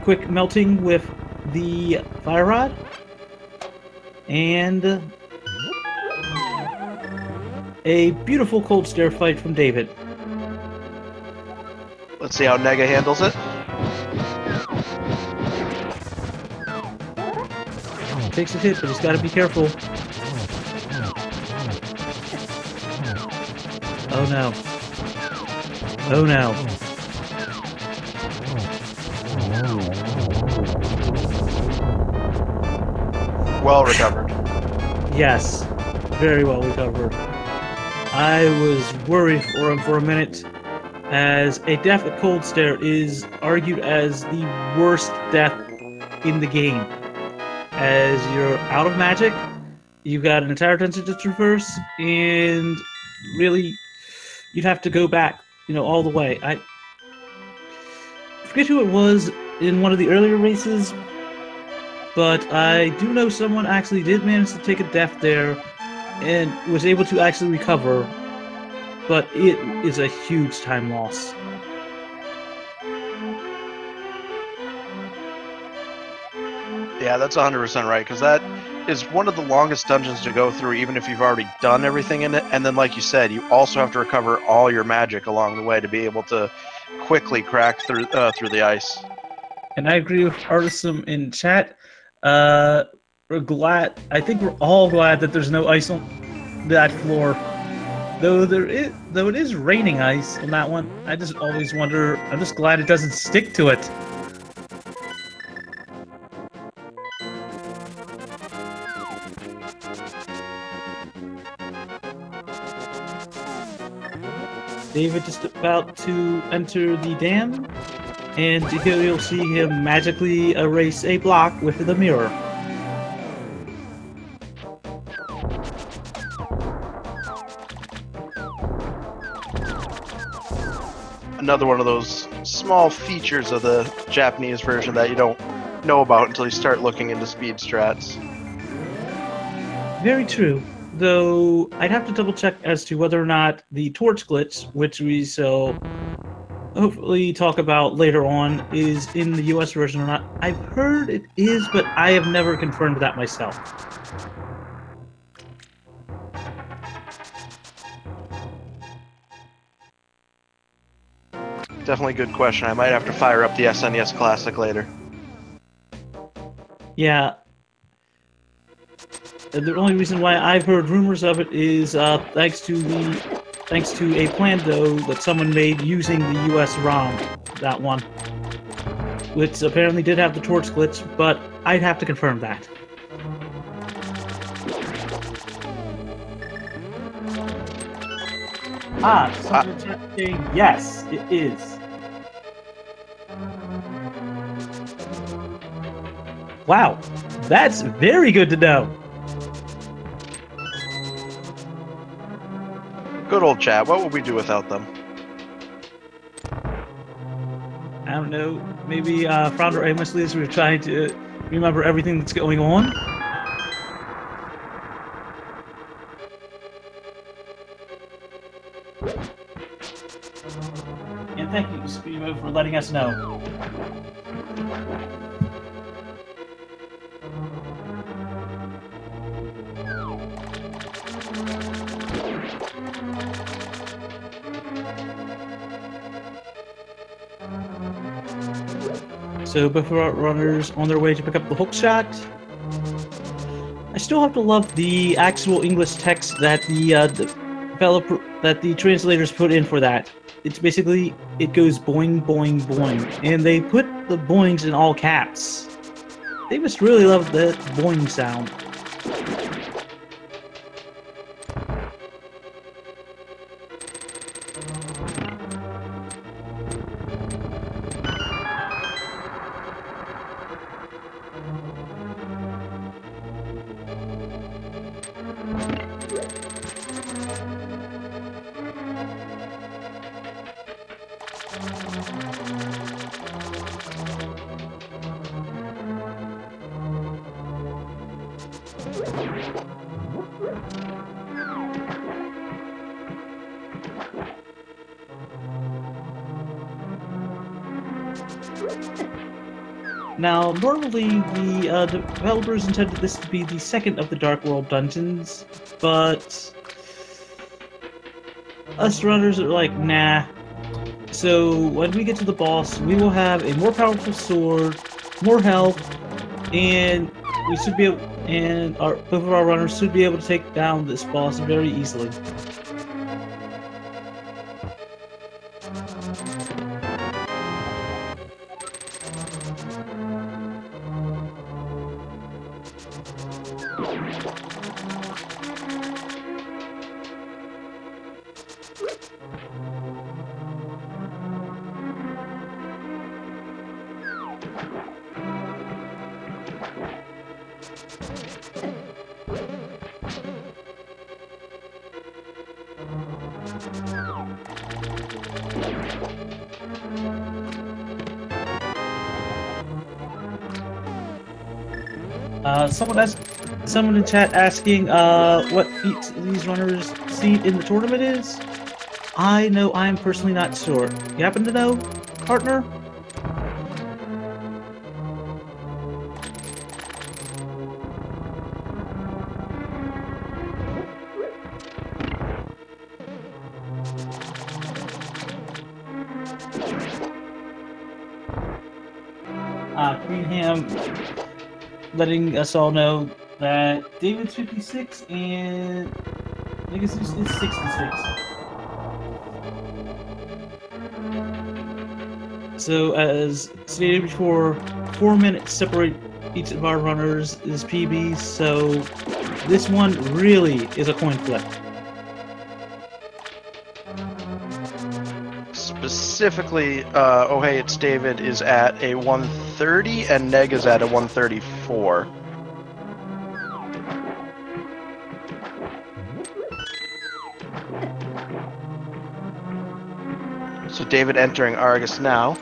S1: quick melting with the fire rod. And a beautiful Cold Stare fight from David.
S2: Let's see how Nega handles it.
S1: Takes a hit, but he's got to be careful. Oh no. Oh no.
S2: Well recovered.
S1: Yes. Very well recovered. I was worried for him for a minute, as a death at Cold Stare is argued as the worst death in the game. As you're out of magic, you've got an entire dungeon to traverse, and really, you'd have to go back, all the way. I forget who it was in one of the earlier races, but I do know someone actually did manage to take a death there, and was able to actually recover, but it is a huge time loss.
S2: Yeah, that's 100% right, because that is one of the longest dungeons to go through, even if you've already done everything in it. And then, like you said, you also have to recover all your magic along the way to be able to quickly crack through the ice.
S1: And I agree with Artisan in chat. We're glad. I think we're all glad that there's no ice on that floor. Though it is raining ice on that one. I just always wonder. I'm just glad it doesn't stick to it. David just about to enter the dam, and here you'll see him magically erase a block with the mirror.
S2: another one of those small features of the Japanese version that you don't know about until you start looking into speed strats.
S1: Very true. Though I'd have to double check as to whether or not the torch glitch, which we shall hopefully talk about later on, is in the US version or not. I've heard it is, but I have never confirmed that myself.
S2: Definitely a good question. I might have to fire up the SNES Classic later.
S1: Yeah. The only reason why I've heard rumors of it is thanks to a plan though that someone made using the US ROM, that one, which apparently did have the torch glitch, but I'd have to confirm that. Someone in chat saying yes, it is. Wow, that's very good to know.
S2: Good old chat. What would we do without them?
S1: I don't know. Maybe Founder aimlessly as we were trying to remember everything that's going on. And thank you, Speedo, for letting us know. So both of our runners on their way to pick up the hook shot. I still have to love the actual English text that the translators put in for that. It's basically, it goes boing, boing, boing. And they put the boings in all caps. They must really love the boing sound. Now, normally the developers intended this to be the second of the Dark World dungeons, but us runners are like, nah. So when we get to the boss, we will have a more powerful sword, more health, and we should be able, and both of our runners should be able to take down this boss very easily. Someone in chat asking what feat these runners see in the tournament is. I know I'm personally not sure. You happen to know, partner? Greenham letting us all know that David's 56 and negaZeus is 66. So, as stated before, 4 minutes separate each of our runners is PBs, so this one really is a coin flip.
S2: Specifically, OhHeyItsDavid is at a 130 and Neg is at a 134. So So David entering Argus now.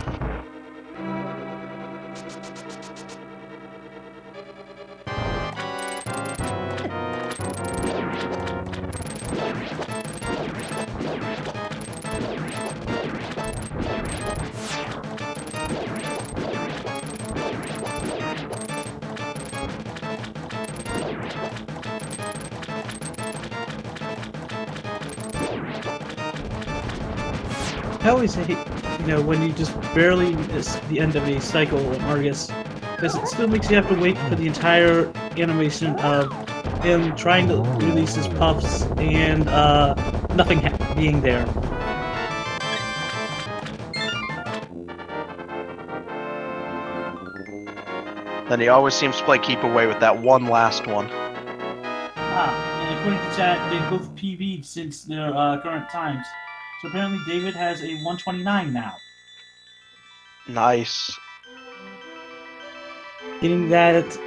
S1: I always hate, when you just barely miss the end of a cycle in Argus, because it still makes you have to wait for the entire animation of him trying to release his puffs and nothing being there.
S2: Then he always seems to play keep away with that one last one.
S1: And according to chat, they both PV'd since their current times. So apparently David has a 129 now.
S2: Nice.
S1: Getting that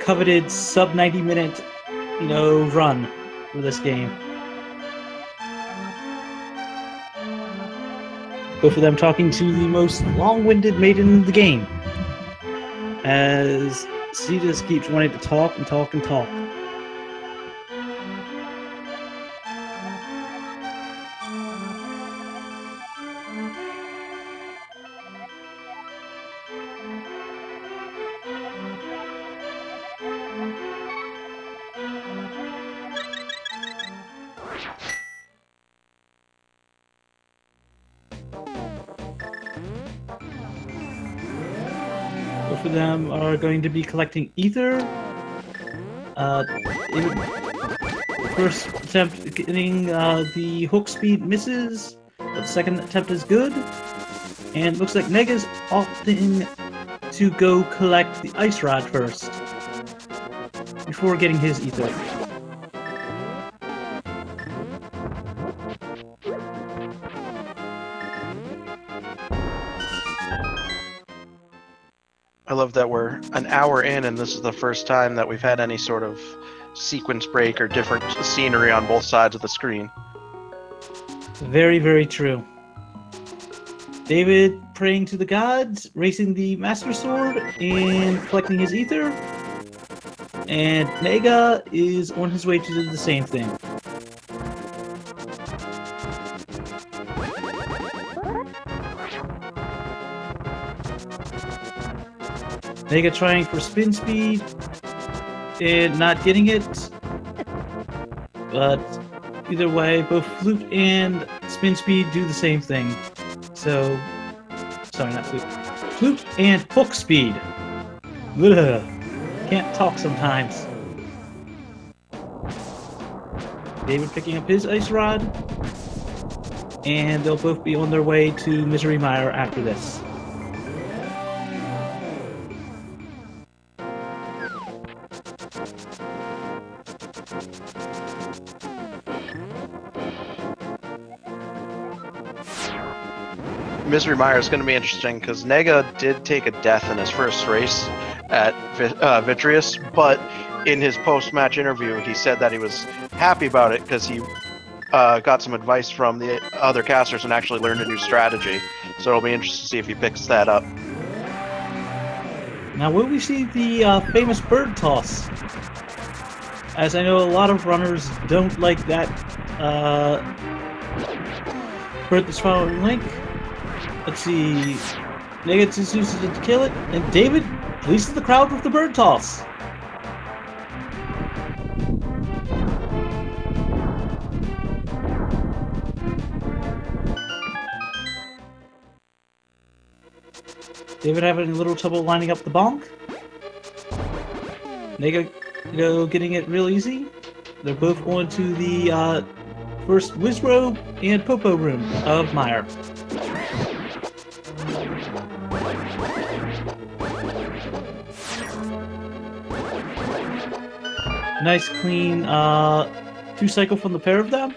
S1: coveted sub 90 minute, run for this game. Both of them talking to the most long-winded maiden in the game. As she just keeps wanting to talk and talk and talk. Both of them are going to be collecting ether. First attempt at getting the hook speed misses, but the second attempt is good. And looks like Nega's opting to go collect the ice rod first, before getting his ether.
S2: I love that we're an hour in and this is the first time that we've had any sort of sequence break or different scenery on both sides of the screen.
S1: Very, very true. David praying to the gods, racing the Master Sword, and collecting his ether. And Nega is on his way to do the same thing. Nega trying for spin speed and not getting it, but either way, both flute and spin speed do the same thing. So, sorry, not flute. Flute and hook speed. Ugh. Can't talk sometimes. David picking up his ice rod, and they'll both be on their way to Misery Mire after this.
S2: Misery Mire is going to be interesting because Nega did take a death in his first race at Vitreous, but in his post-match interview he said that he was happy about it because he got some advice from the other casters and actually learned a new strategy. So it'll be interesting to see if he picks that up.
S1: Now will we see the famous bird toss? As I know a lot of runners don't like that bird that's following Link. Let's see. negaZeus uses it to kill it, and David releases the crowd with the bird toss. David having a little trouble lining up the bonk. Nega, getting it real easy. They're both on to the first Wizrobe and Popo room of Mire. Nice clean 2-cycle from the pair of them.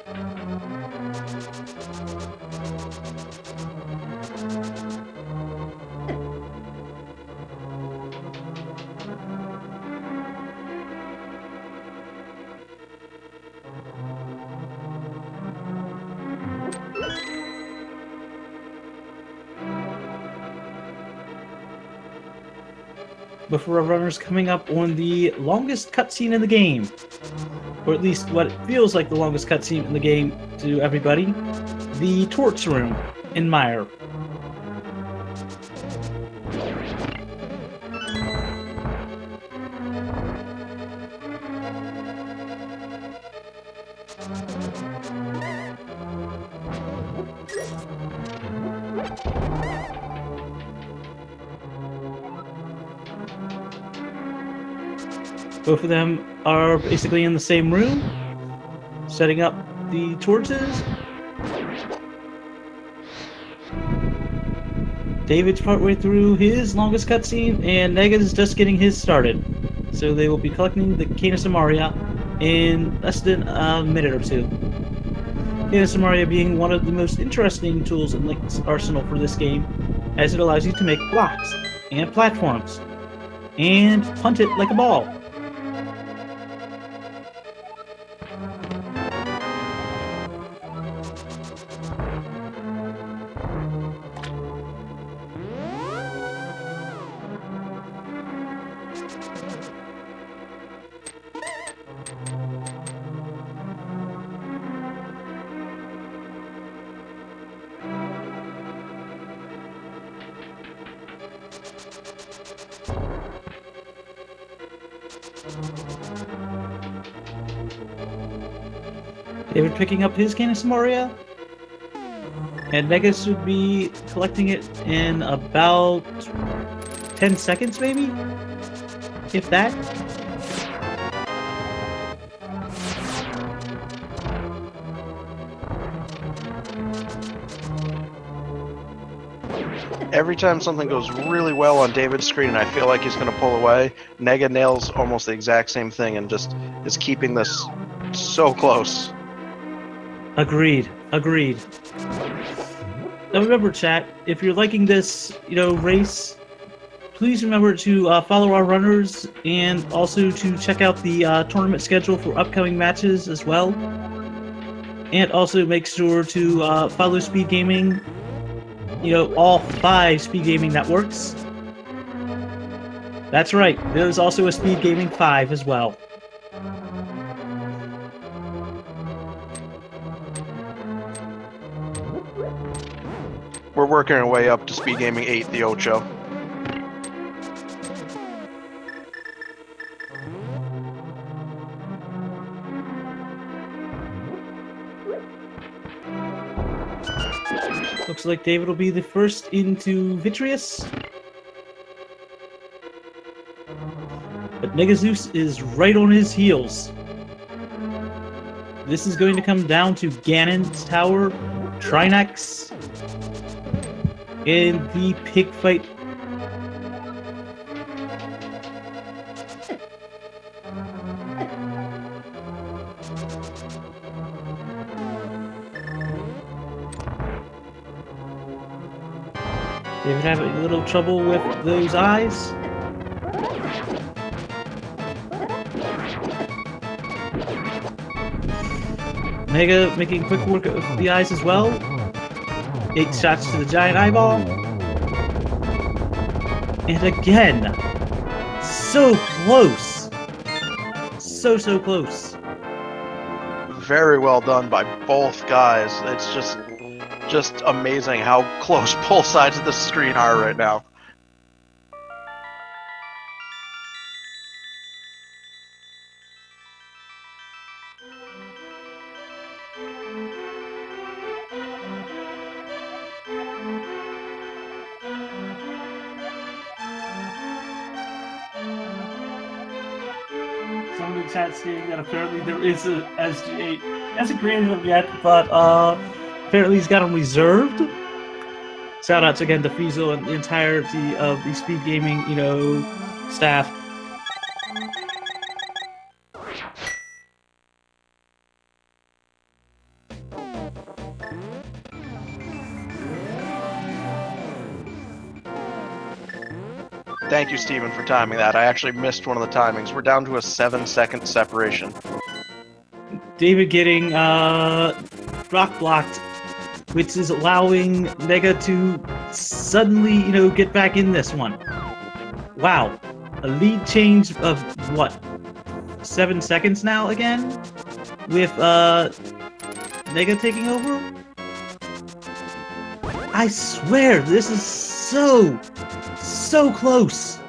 S1: before our runners coming up on the longest cutscene in the game. Or at least what feels like the longest cutscene in the game to everybody. The Torch Room in Mire. Both of them are basically in the same room, setting up the torches. David's partway through his longest cutscene, and Nega is just getting his started. So they will be collecting the Cane of Samaria in less than a minute or two. Cane of Samaria being one of the most interesting tools in Link's arsenal for this game, as it allows you to make blocks and platforms, and punt it like a ball. David picking up his Cane of Samaria, and Nega should be collecting it in about 10 seconds, maybe? If that.
S2: Every time something goes really well on David's screen and I feel like he's going to pull away, Nega nails almost the exact same thing and just is keeping this so close.
S1: Agreed. Agreed. Now remember, chat, if you're liking this, race, please remember to follow our runners and also to check out the tournament schedule for upcoming matches as well. And also make sure to follow Speed Gaming, all 5 Speed Gaming networks. That's right, there's also a Speed Gaming 5 as well.
S2: We're working our way up to Speed Gaming 8, the Ocho.
S1: Looks like David will be the first into Vitreous. But negaZeus is right on his heels. This is going to come down to Ganon's Tower, Trinex, and the pig fight. David having a little trouble with those eyes. Nega making quick work of the eyes as well. 8 shots to the giant eyeball. And again, so close. So close.
S2: Very well done by both guys. It's just amazing how close both sides of the screen are right now.
S1: Some in the chat stating that apparently there is a SG8. Hasn't created him yet, but apparently he's got him reserved. Shoutouts again to Fiesel and the entirety of the Speed Gaming, staff.
S2: Thank you, Steven, for timing that. I actually missed one of the timings. We're down to a 7-second separation.
S1: David getting rock blocked, which is allowing Nega to suddenly, get back in this one. Wow. a lead change of what? 7 seconds now again? With Nega taking over? I swear, this is so close.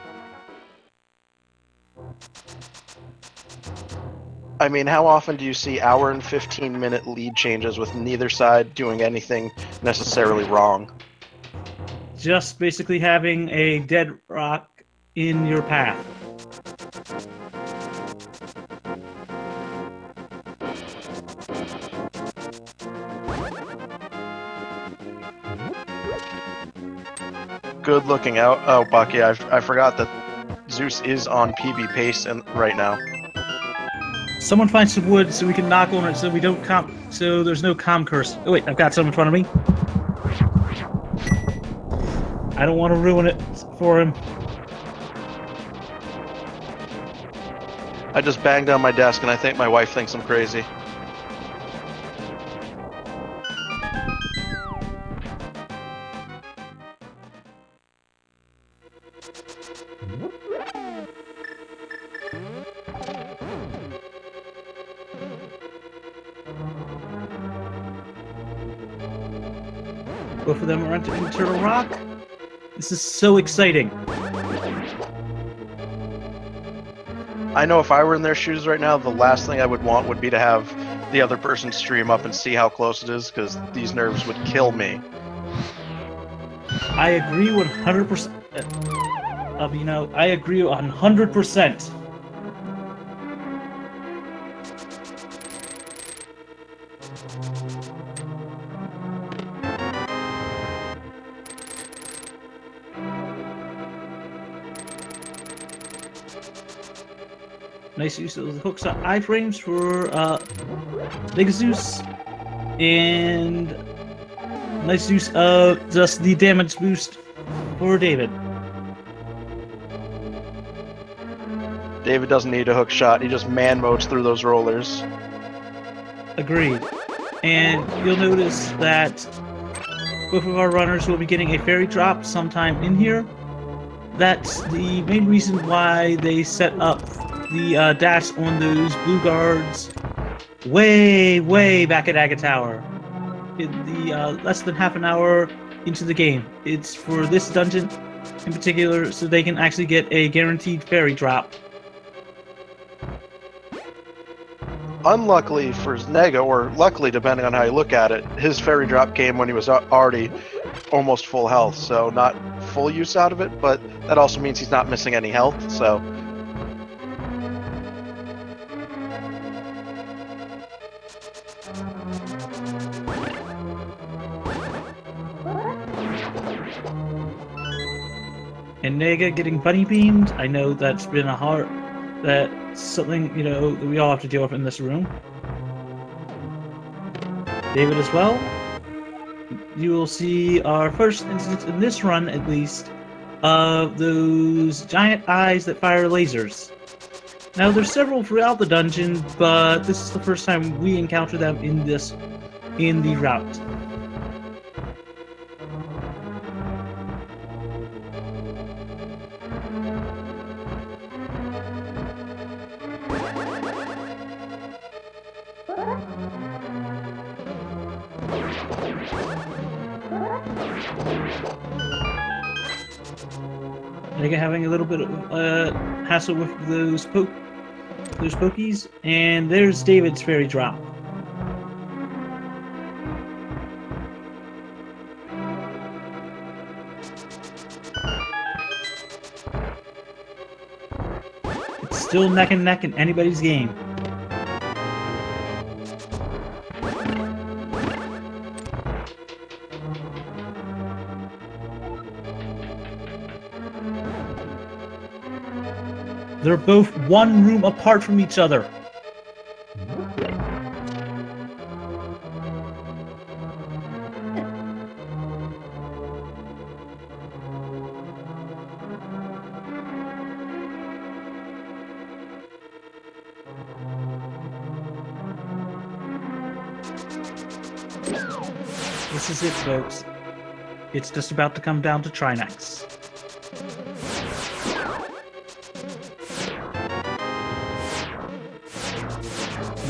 S2: I mean, how often do you see hour and 15-minute lead changes with neither side doing anything necessarily wrong?
S1: Just basically having a dead rock in your path.
S2: Good looking out. Oh, Bucky, I forgot that Zeus is on PB pace right now.
S1: Someone find some wood so we can knock on it so we don't so there's no curse. Oh wait, I've got some in front of me. I don't want to ruin it for him.
S2: I just banged on my desk and I think my wife thinks I'm crazy.
S1: Both of them are entering Turtle Rock. This is so exciting.
S2: I know if I were in their shoes right now, the last thing I would want would be to have the other person stream up and see how close it is, because these nerves would kill me.
S1: I agree 100%. I agree 100%. Nice use of the hooks on iframes for negaZeus, and nice use of just the damage boost for David.
S2: David doesn't need a hook shot, he just man modes through those rollers.
S1: Agreed. And you'll notice that both of our runners will be getting a fairy drop sometime in here. That's the main reason why they set up the dash on those blue guards way back at Aga Tower. In the less than half an hour into the game. It's for this dungeon in particular, so they can actually get a guaranteed fairy drop.
S2: Unluckily for Nega, or luckily depending on how you look at it, his fairy drop came when he was already almost full health, so not full use out of it, but that also means he's not missing any health, so...
S1: And Nega getting bunny beamed, I know that's been that's something, that we all have to deal with in this room. David as well. You will see our first instance in this run, at least, of those giant eyes that fire lasers. Now, there's several throughout the dungeon, but this is the first time we encounter them in the route. Nega having a little bit of hassle with those pokies, and there's David's fairy drop. It's still neck and neck in anybody's game. They're both one room apart from each other. This is it, folks. It's just about to come down to Trinex.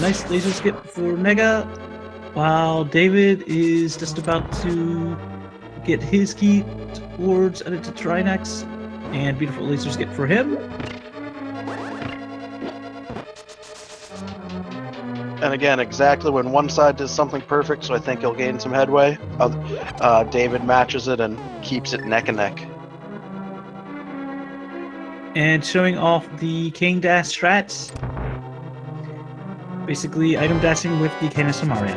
S1: Nice laser skip for Nega, while David is just about to get his key towards Edited Trinex, and beautiful laser skip for him.
S2: And again, exactly when one side does something perfect, so I think he'll gain some headway. David matches it and keeps it neck and neck.
S1: And showing off the King Dash strats. Basically, item dashing with the Canis Maria.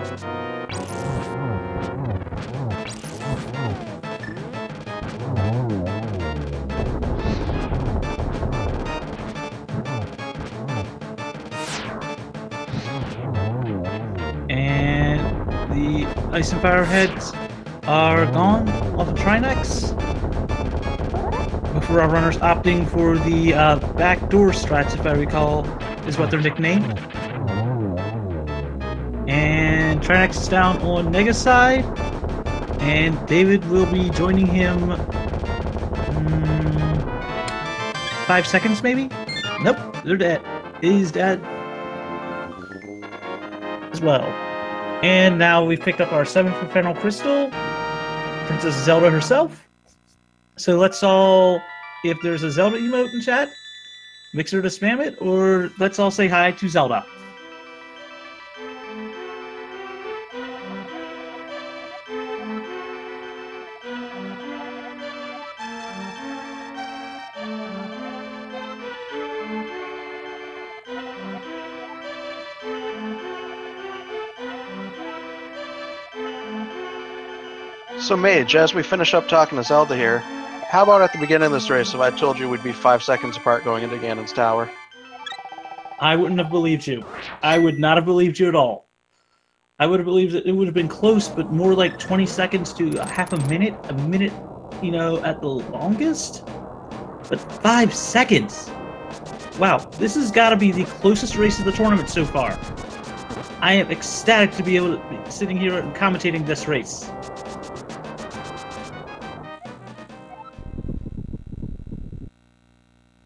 S1: Ice and Fire heads are gone off of Trinex. Before our runners opting for the backdoor strats, if I recall, is what they're nicknamed. And Trinex is down on Nega's side, and David will be joining him 5 seconds maybe? Nope, they're dead. He's dead as well. And now we've picked up our 7th Infernal Crystal, Princess Zelda herself. So let's all, if there's a Zelda emote in chat, make sure to spam it, or let's all say hi to Zelda.
S2: So Mage, as we finish up talking to Zelda here, how about at the beginning of this race if I told you we'd be 5 seconds apart going into Ganon's tower?
S1: I wouldn't have believed you. I would not have believed you at all. I would have believed that it would have been close, but more like 20 seconds to half a minute, you know, at the longest. But 5 seconds! Wow, this has got to be the closest race of the tournament so far. I am ecstatic to be able to be sitting here and commentating this race.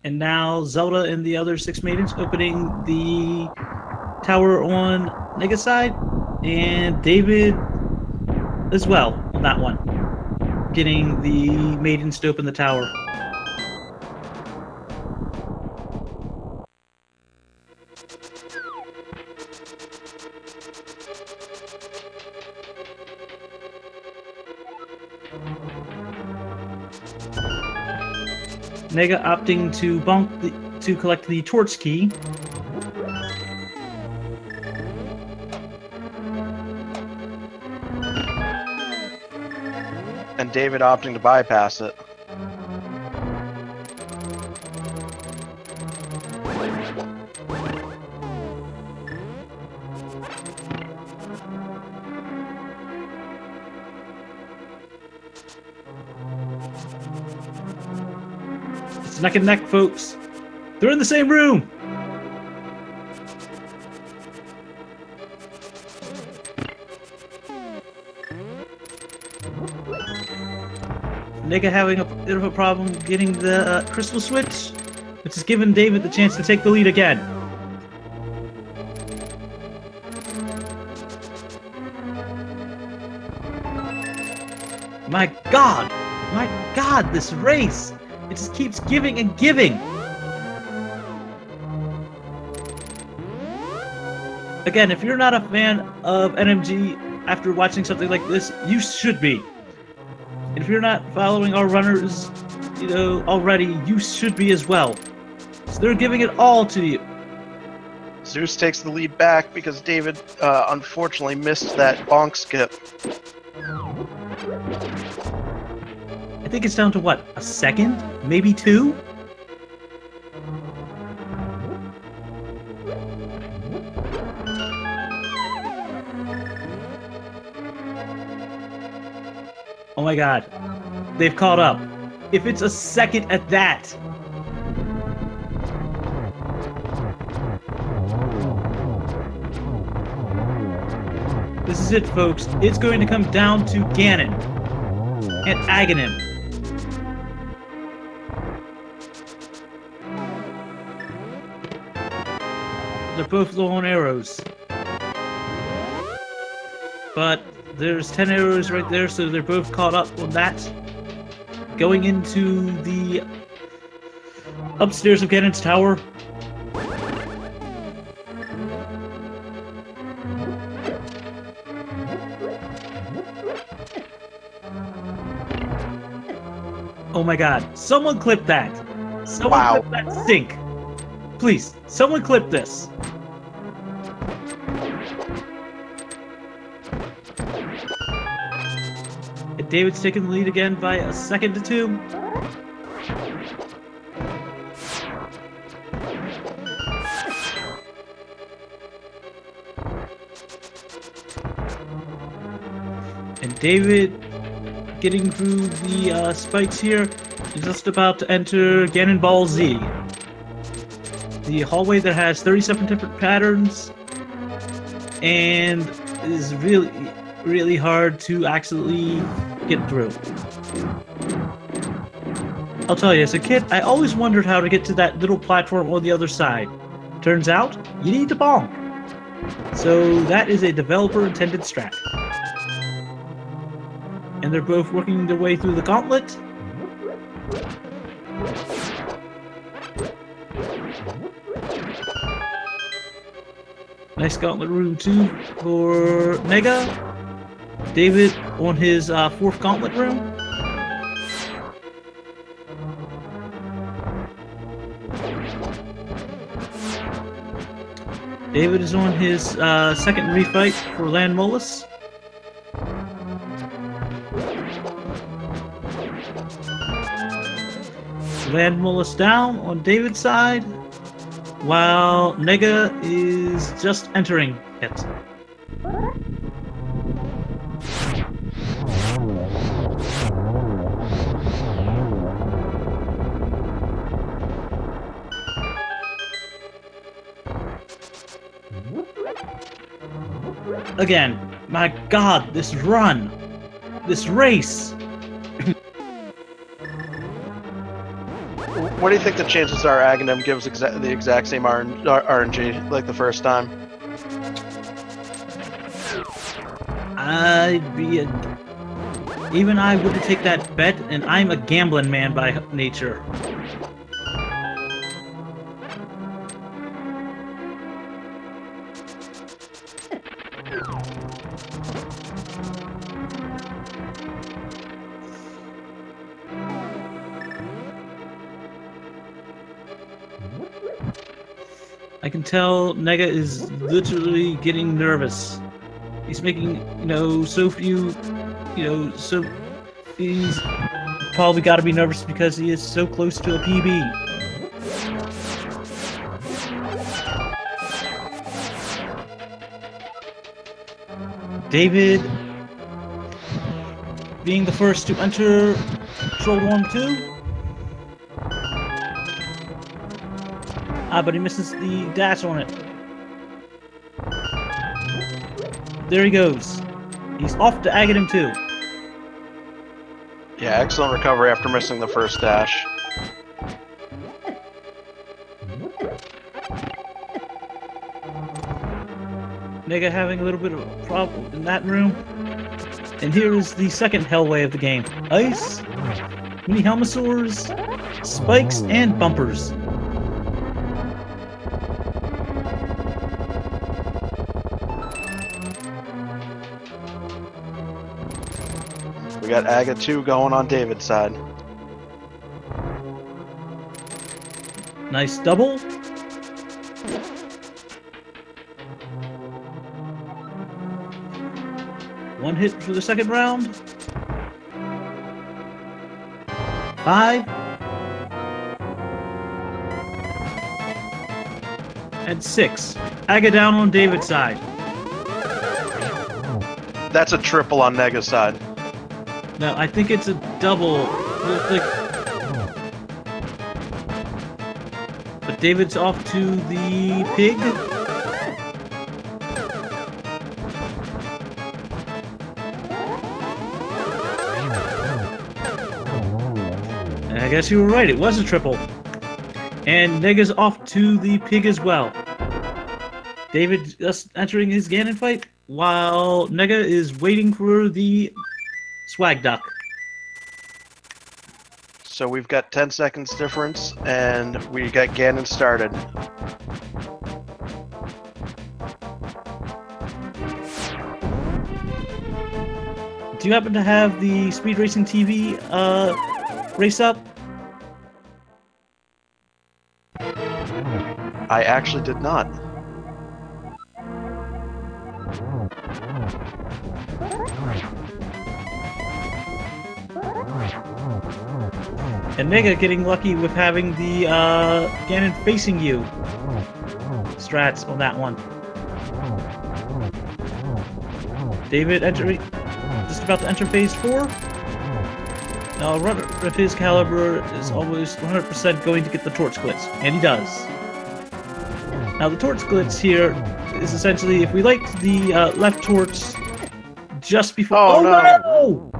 S1: And now Zelda and the other 6 maidens opening the tower on Nega's side, and David as well on that one, getting the maidens to open the tower. Nega opting to to collect the torch key.
S2: And David opting to bypass it.
S1: It's neck and neck, folks. They're in the same room. Nega having a bit of a problem getting the crystal switch, which has given David the chance to take the lead again. My God, this race! It just keeps giving and giving! Again, if you're not a fan of NMG after watching something like this, you should be. And if you're not following our runners, you know, already, you should be as well. So they're giving it all to you.
S2: Zeus takes the lead back because David unfortunately missed that bonk skip.
S1: I think it's down to what, a second? Maybe 2? Oh my God, they've caught up. If it's a second at that. This is it, folks. It's going to come down to Ganon and Aghanim. They're both low on arrows. but there's 10 arrows right there, so they're both caught up on that. Going into the upstairs of Ganon's tower. Oh my god, someone clip that! Someone clip that stink! Please, someone clip this! And David's taking the lead again by a second to 2. And David getting through the spikes here. He's just about to enter Ganon Ball Z. The hallway that has 37 different patterns and is really hard to actually get through. I'll tell you, as a kid, I always wondered how to get to that little platform on the other side. Turns out, you need to bonk. So that is a developer-intended strat. And they're both working their way through the gauntlet. Nice gauntlet room 2 for Nega. David on his 4th gauntlet room. David is on his 2nd refight for Land Molus. Land Molus down on David's side, while Nega is just entering it. Again, my god, this run! This race!
S2: What do you think the chances are Aghanim gives the exact same RNG like the first time?
S1: Even I wouldn't take that bet, and I'm a gambling man by nature. I can tell Nega is literally getting nervous. He's making, so few, so he's probably got to be nervous because he is so close to a PB. David being the first to enter Troll Worm 2. But he misses the dash on it. There he goes. He's off to Aghanim 2.
S2: Yeah, excellent recovery after missing the first dash.
S1: Nega having a little bit of a problem in that room. And here is the second hellway of the game. Ice, mini Helmosaurs, spikes, and bumpers.
S2: We got Aga 2 going on David's side.
S1: Nice double. One hit for the second round. 5. And 6. Aga down on David's side.
S2: That's a triple on Nega's side.
S1: No, I think it's a double. But David's off to the pig. And I guess you were right, it was a triple. And Nega's off to the pig as well. David just entering his Ganon fight. while Nega is waiting for the swag duck.
S2: So we've got 10 seconds difference, and we got Ganon started.
S1: Do you happen to have the Speed Racing TV race up?
S2: I actually did not.
S1: And Nega getting lucky with having the Ganon facing you strats on that one. David entering, just about to enter phase 4. Now a runner of his caliber is almost 100% going to get the torch glitch, and he does. Now the torch glitch here is essentially if we light the left torch just before—
S2: Oh no!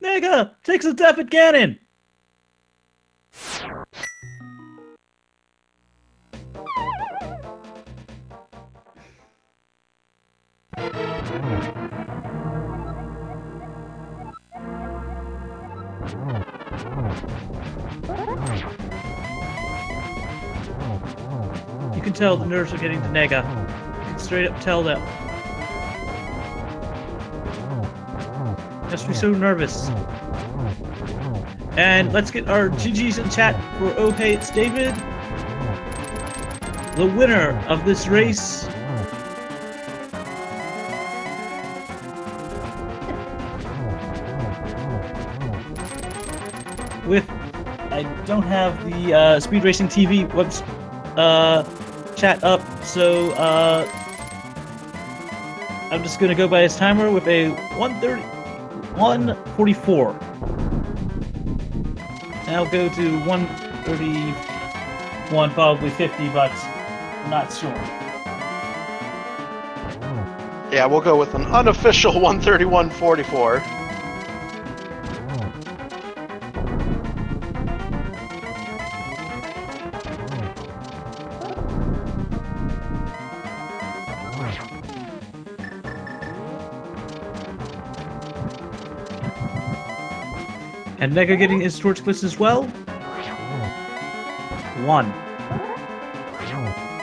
S1: Nega takes a death at Ganon! You can tell the nerves are getting to Nega. You can straight up tell them. Must be so nervous. And let's get our GGs in chat for OhHeyItsDavid, the winner of this race. With, I don't have the Speed Racing TV chat up, so I'm just gonna go by his timer with a 1:44. And I'll go to 1:31, probably 50, but I'm not sure.
S2: Yeah, we'll go with an unofficial 1:31.44.
S1: And Nega getting his torch glitch as well. 1,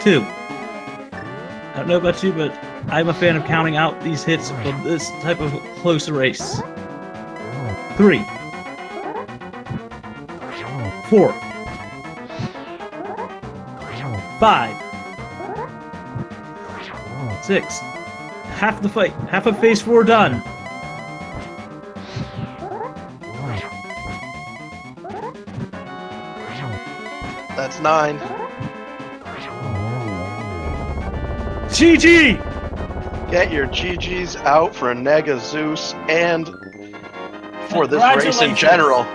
S1: 2. I don't know about you, but I'm a fan of counting out these hits for this type of close race. 3, 4, 5, 6. Half the fight, half of phase 4 done.
S2: That's 9.
S1: GG!
S2: Get your GGs out for negaZeus and for this race in general.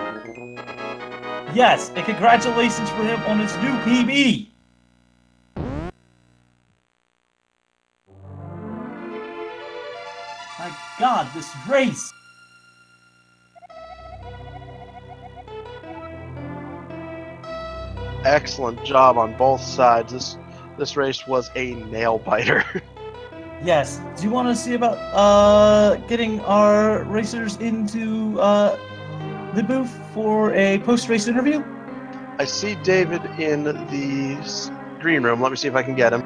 S1: Yes, and congratulations for him on his new PB! My god, this race!
S2: Excellent job on both sides. This race was a nail biter.
S1: Yes. Do you want to see about getting our racers into the booth for a post-race interview?
S2: I see David in the green room. Let me see if I can get him.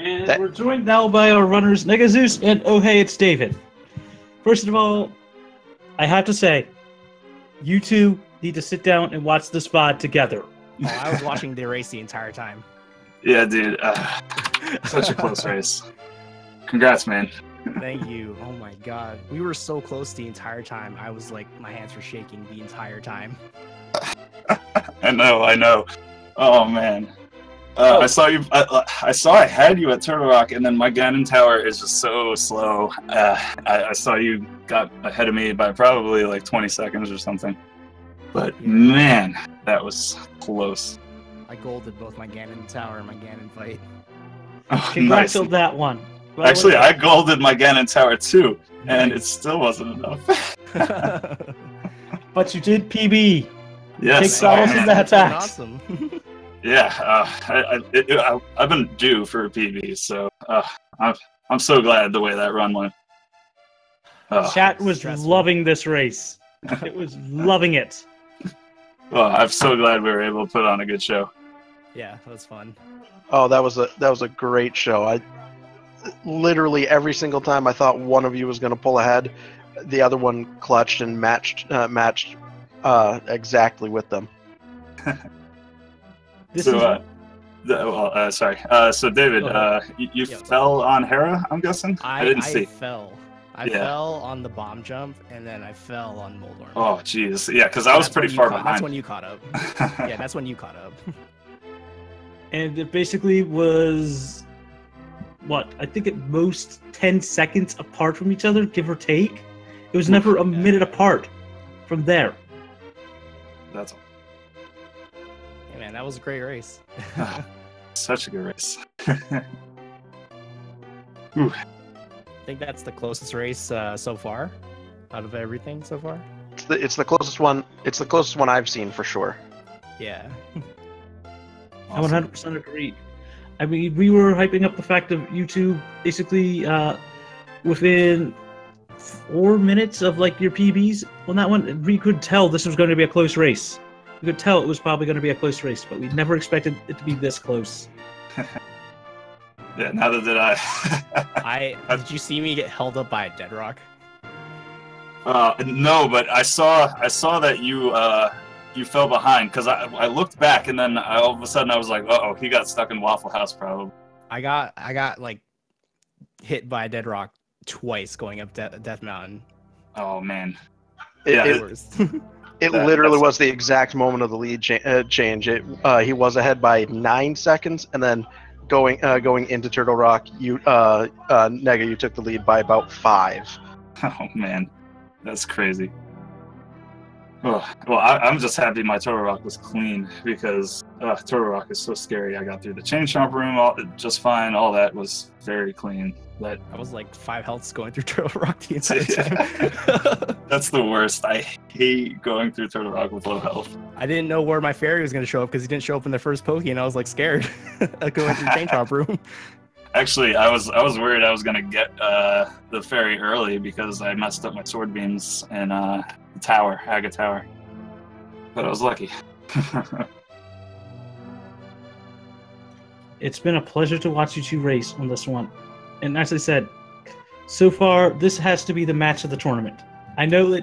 S1: And we're joined now by our runners, negaZeus and OhHeyItsDavid. First of all, I have to say, you two need to sit down and watch this VOD together.
S3: Oh, I was watching the race the entire time.
S4: Yeah, dude. Such a close race. Congrats, man.
S3: Thank you. Oh my god. We were so close the entire time. I was like, my hands were shaking the entire time.
S4: I know. Oh, man. I saw you. I saw I had you at Turtle Rock, and then my Ganon Tower is just so slow. I saw you got ahead of me by probably like 20 seconds or something. But man, that was close.
S3: I golded both my Ganon Tower and my Ganon fight.
S4: Oh,
S1: Congrats
S4: nice.
S1: on that one.
S4: Actually, I golded my Ganon Tower too, and it still wasn't enough.
S1: But you did PB.
S4: Yes.
S1: Take solace in that fact.
S3: Awesome.
S4: Yeah, I've been due for a PB, so I'm so glad the way that run went.
S1: Chat was
S3: stressful.
S1: loving this race. It was loving it.
S4: Well, I'm so glad we were able to put on a good show.
S3: Yeah, that was fun.
S2: Oh, that was a great show. I literally every single time I thought one of you was going to pull ahead, the other one clutched and matched exactly with them.
S4: So, so David, you fell on Hera, I'm guessing? I didn't see.
S3: I fell on the bomb jump, and then I fell on Moldorm.
S4: Oh, jeez. Yeah, because I was pretty far behind.
S3: That's when you caught up. Yeah, that's when you caught up.
S1: And it basically was, what, I think at most 10 seconds apart from each other, give or take. It was never a minute apart from there.
S4: That's all.
S3: Hey, man, that was a great race.
S4: Such a good race.
S3: I think that's the closest race so far, out of everything so far.
S2: It's the closest one. It's the closest one I've seen for sure.
S3: Yeah.
S1: Awesome. I 100% agree. I mean, we were hyping up the fact of you two basically within 4 minutes of like your PBs on that one. We could tell this was going to be a close race. We could tell it was probably going to be a close race, but we never expected it to be this close.
S4: Yeah, neither did I.
S3: Did you see me get held up by a dead rock?
S4: No, but I saw that you fell behind because I looked back and then all of a sudden I was like, uh-oh, he got stuck in Waffle House probably.
S3: I got like hit by a dead rock twice going up Death Mountain.
S4: Oh man.
S2: It literally was the exact moment of the lead change. He was ahead by 9 seconds, and then going into Turtle Rock, you Nega, you took the lead by about 5.
S4: Oh man, that's crazy. Oh, well, I'm just happy my Turtle Rock was clean because Turtle Rock is so scary. I got through the chain chomp room just fine. All that was very clean. I
S3: was like 5 healths going through Turtle Rock the entire time.
S4: That's the worst. I hate going through Turtle Rock with low health.
S3: I didn't know where my fairy was going to show up because he didn't show up in the first Poke, and I was like scared going through the chain chomp room.
S4: Actually, I was worried I was gonna get the fairy early because I messed up my sword beams and the tower, Aga Tower. But I was lucky.
S1: It's been a pleasure to watch you two race on this one. And as I said, so far, this has to be the match of the tournament. I know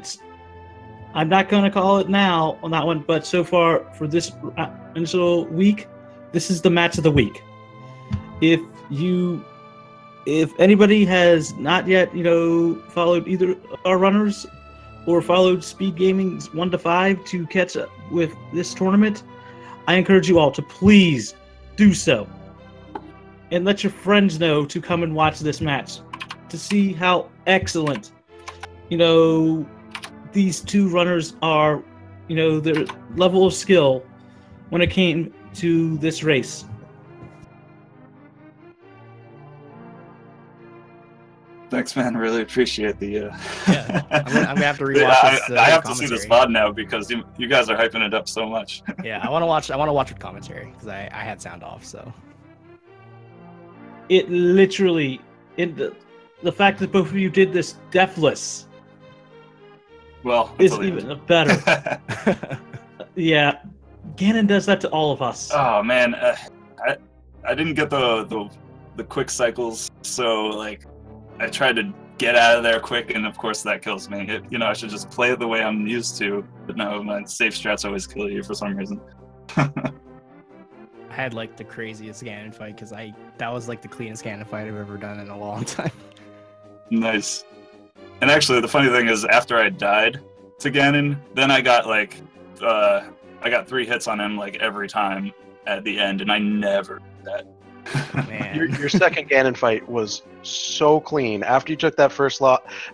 S1: I'm not going to call it now on that one, but so far, for this initial week, this is the match of the week. If anybody has not yet, followed either our runners or followed Speed Gaming's 1 to 5 to catch up with this tournament, I encourage you all to please do so. And let your friends know to come and watch this match to see how excellent, these two runners are, their level of skill when it came to this race.
S4: Thanks, man. Really appreciate the.
S3: Yeah, I'm gonna have to rewatch this.
S4: I have to
S3: commentary.
S4: see this VOD now because you guys are hyping it up so much.
S3: Yeah, I want to watch with commentary because I had sound off. So
S1: it literally, the fact that both of you did this deathless.
S4: Well,
S1: is even better. Yeah, Ganon does that to all of us.
S4: Oh man, I didn't get the the quick cycles, so like I tried to get out of there quick, and of course that kills me. I should just play it the way I'm used to, but no, my safe strats always kill you for some reason.
S3: I had like the craziest Ganon fight because that was like the cleanest Ganon fight I've ever done in a long time.
S4: Nice. And actually, the funny thing is, after I died to Ganon, then I got like I got 3 hits on him like every time at the end, and I never did that.
S3: Man.
S2: Your second Ganon fight was so clean. After you took that first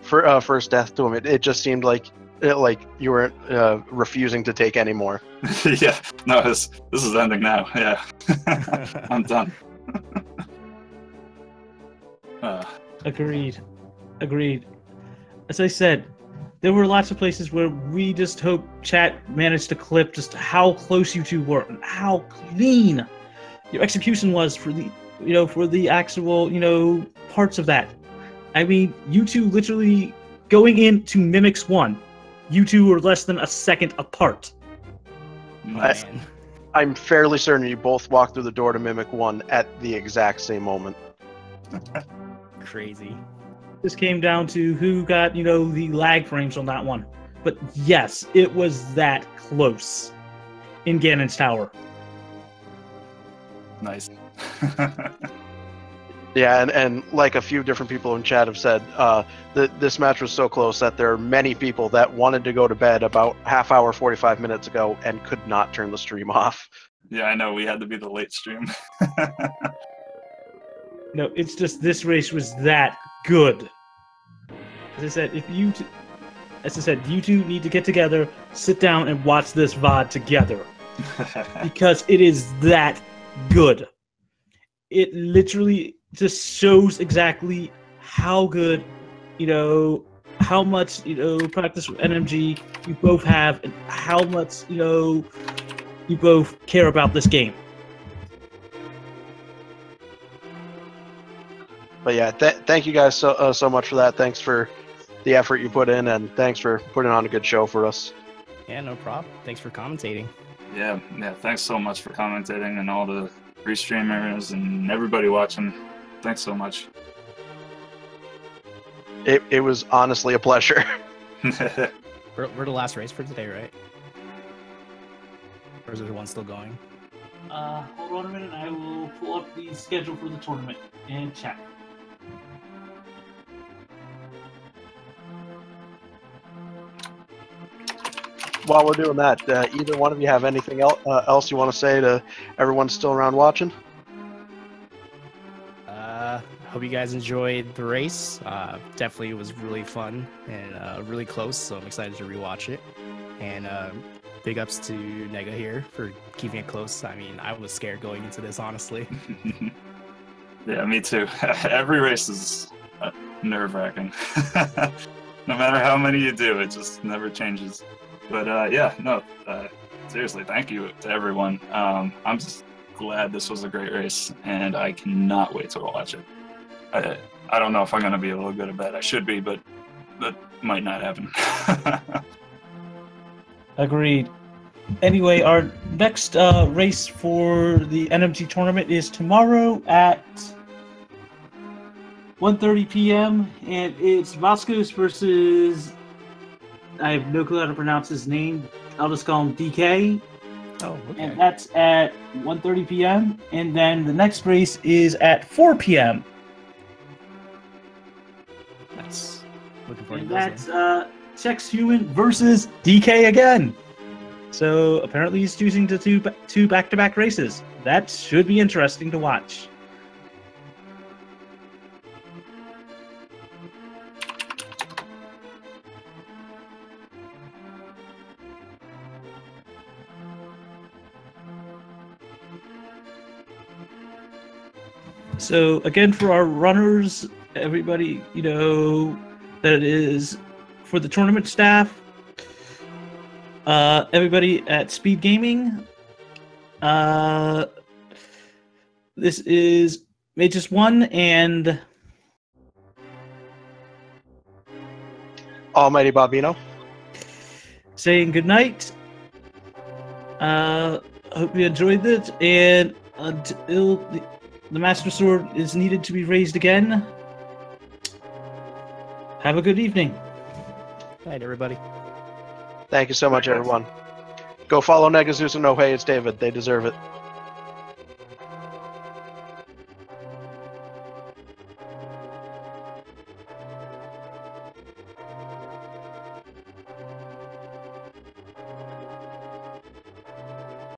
S2: first death to him, it just seemed like you weren't refusing to take any more.
S4: Yeah, no, this is ending now. Yeah, I'm done.
S1: Agreed. As I said, there were lots of places where we just hope chat managed to clip just how close you two were and how clean your execution was for the actual parts of that. I mean, you two literally going into Mimics 1, you two were less than a second apart.
S3: Man.
S2: I'm fairly certain you both walked through the door to Mimic 1 at the exact same moment.
S3: Crazy.
S1: This came down to who got, the lag frames on that one. But yes, it was that close in Ganon's Tower.
S4: Nice.
S2: Yeah, and like a few different people in chat have said, this match was so close that there are many people that wanted to go to bed about half hour, 45 minutes ago and could not turn the stream off.
S4: Yeah, I know, we had to be the late stream.
S1: No, it's just this race was that good. As I said, you two need to get together, sit down, and watch this VOD together. Because it is that good. It literally just shows exactly how good, how much, practice with NMG you both have, and how much, you both care about this game.
S2: But yeah, thank you guys so much for that. Thanks for the effort you put in, and thanks for putting on a good show for us.
S3: Yeah, no problem. Thanks for commentating.
S4: Yeah, thanks so much for commentating, and all the restreamers and everybody watching. Thanks so much.
S2: It was honestly a pleasure.
S3: We're the last race for today, right? Or is there one still going?
S1: Hold on a minute. I will pull up the schedule for the tournament and check.
S2: While we're doing that, either one of you have anything else you want to say to everyone still around watching?
S3: Hope you guys enjoyed the race. Definitely was really fun and really close, so I'm excited to rewatch it. And big ups to Nega here for keeping it close. I mean, I was scared going into this, honestly.
S4: Yeah, me too. Every race is nerve-wracking. No matter how many you do, it just never changes. But seriously, thank you to everyone. I'm just glad this was a great race, and I cannot wait to watch it. I don't know if I'm going to be able to go to bed. I should be, but that might not happen.
S1: Agreed. Anyway, our next race for the NMG tournament is tomorrow at 1:30 p.m. and it's Vasquez versus, I have no clue how to pronounce his name. I'll just call him DK.
S3: Oh, okay.
S1: And that's at 1:30 p.m. And then the next race is at 4 p.m.
S3: That's looking forward
S1: And
S3: to this.
S1: that's Chex Human versus DK again. So apparently he's choosing to do two back-to-back races. That should be interesting to watch. So again, for our runners, everybody, that is for the tournament staff, everybody at Speed Gaming, this is Magus 1 and
S2: Almighty Bobino.
S1: saying goodnight. Hope you enjoyed it, and until the Master Sword is needed to be raised again, have a good evening.
S3: Good night, everybody.
S2: Thank you so much, everyone. Go follow negaZeus and OhHeyItsDavid. They deserve it.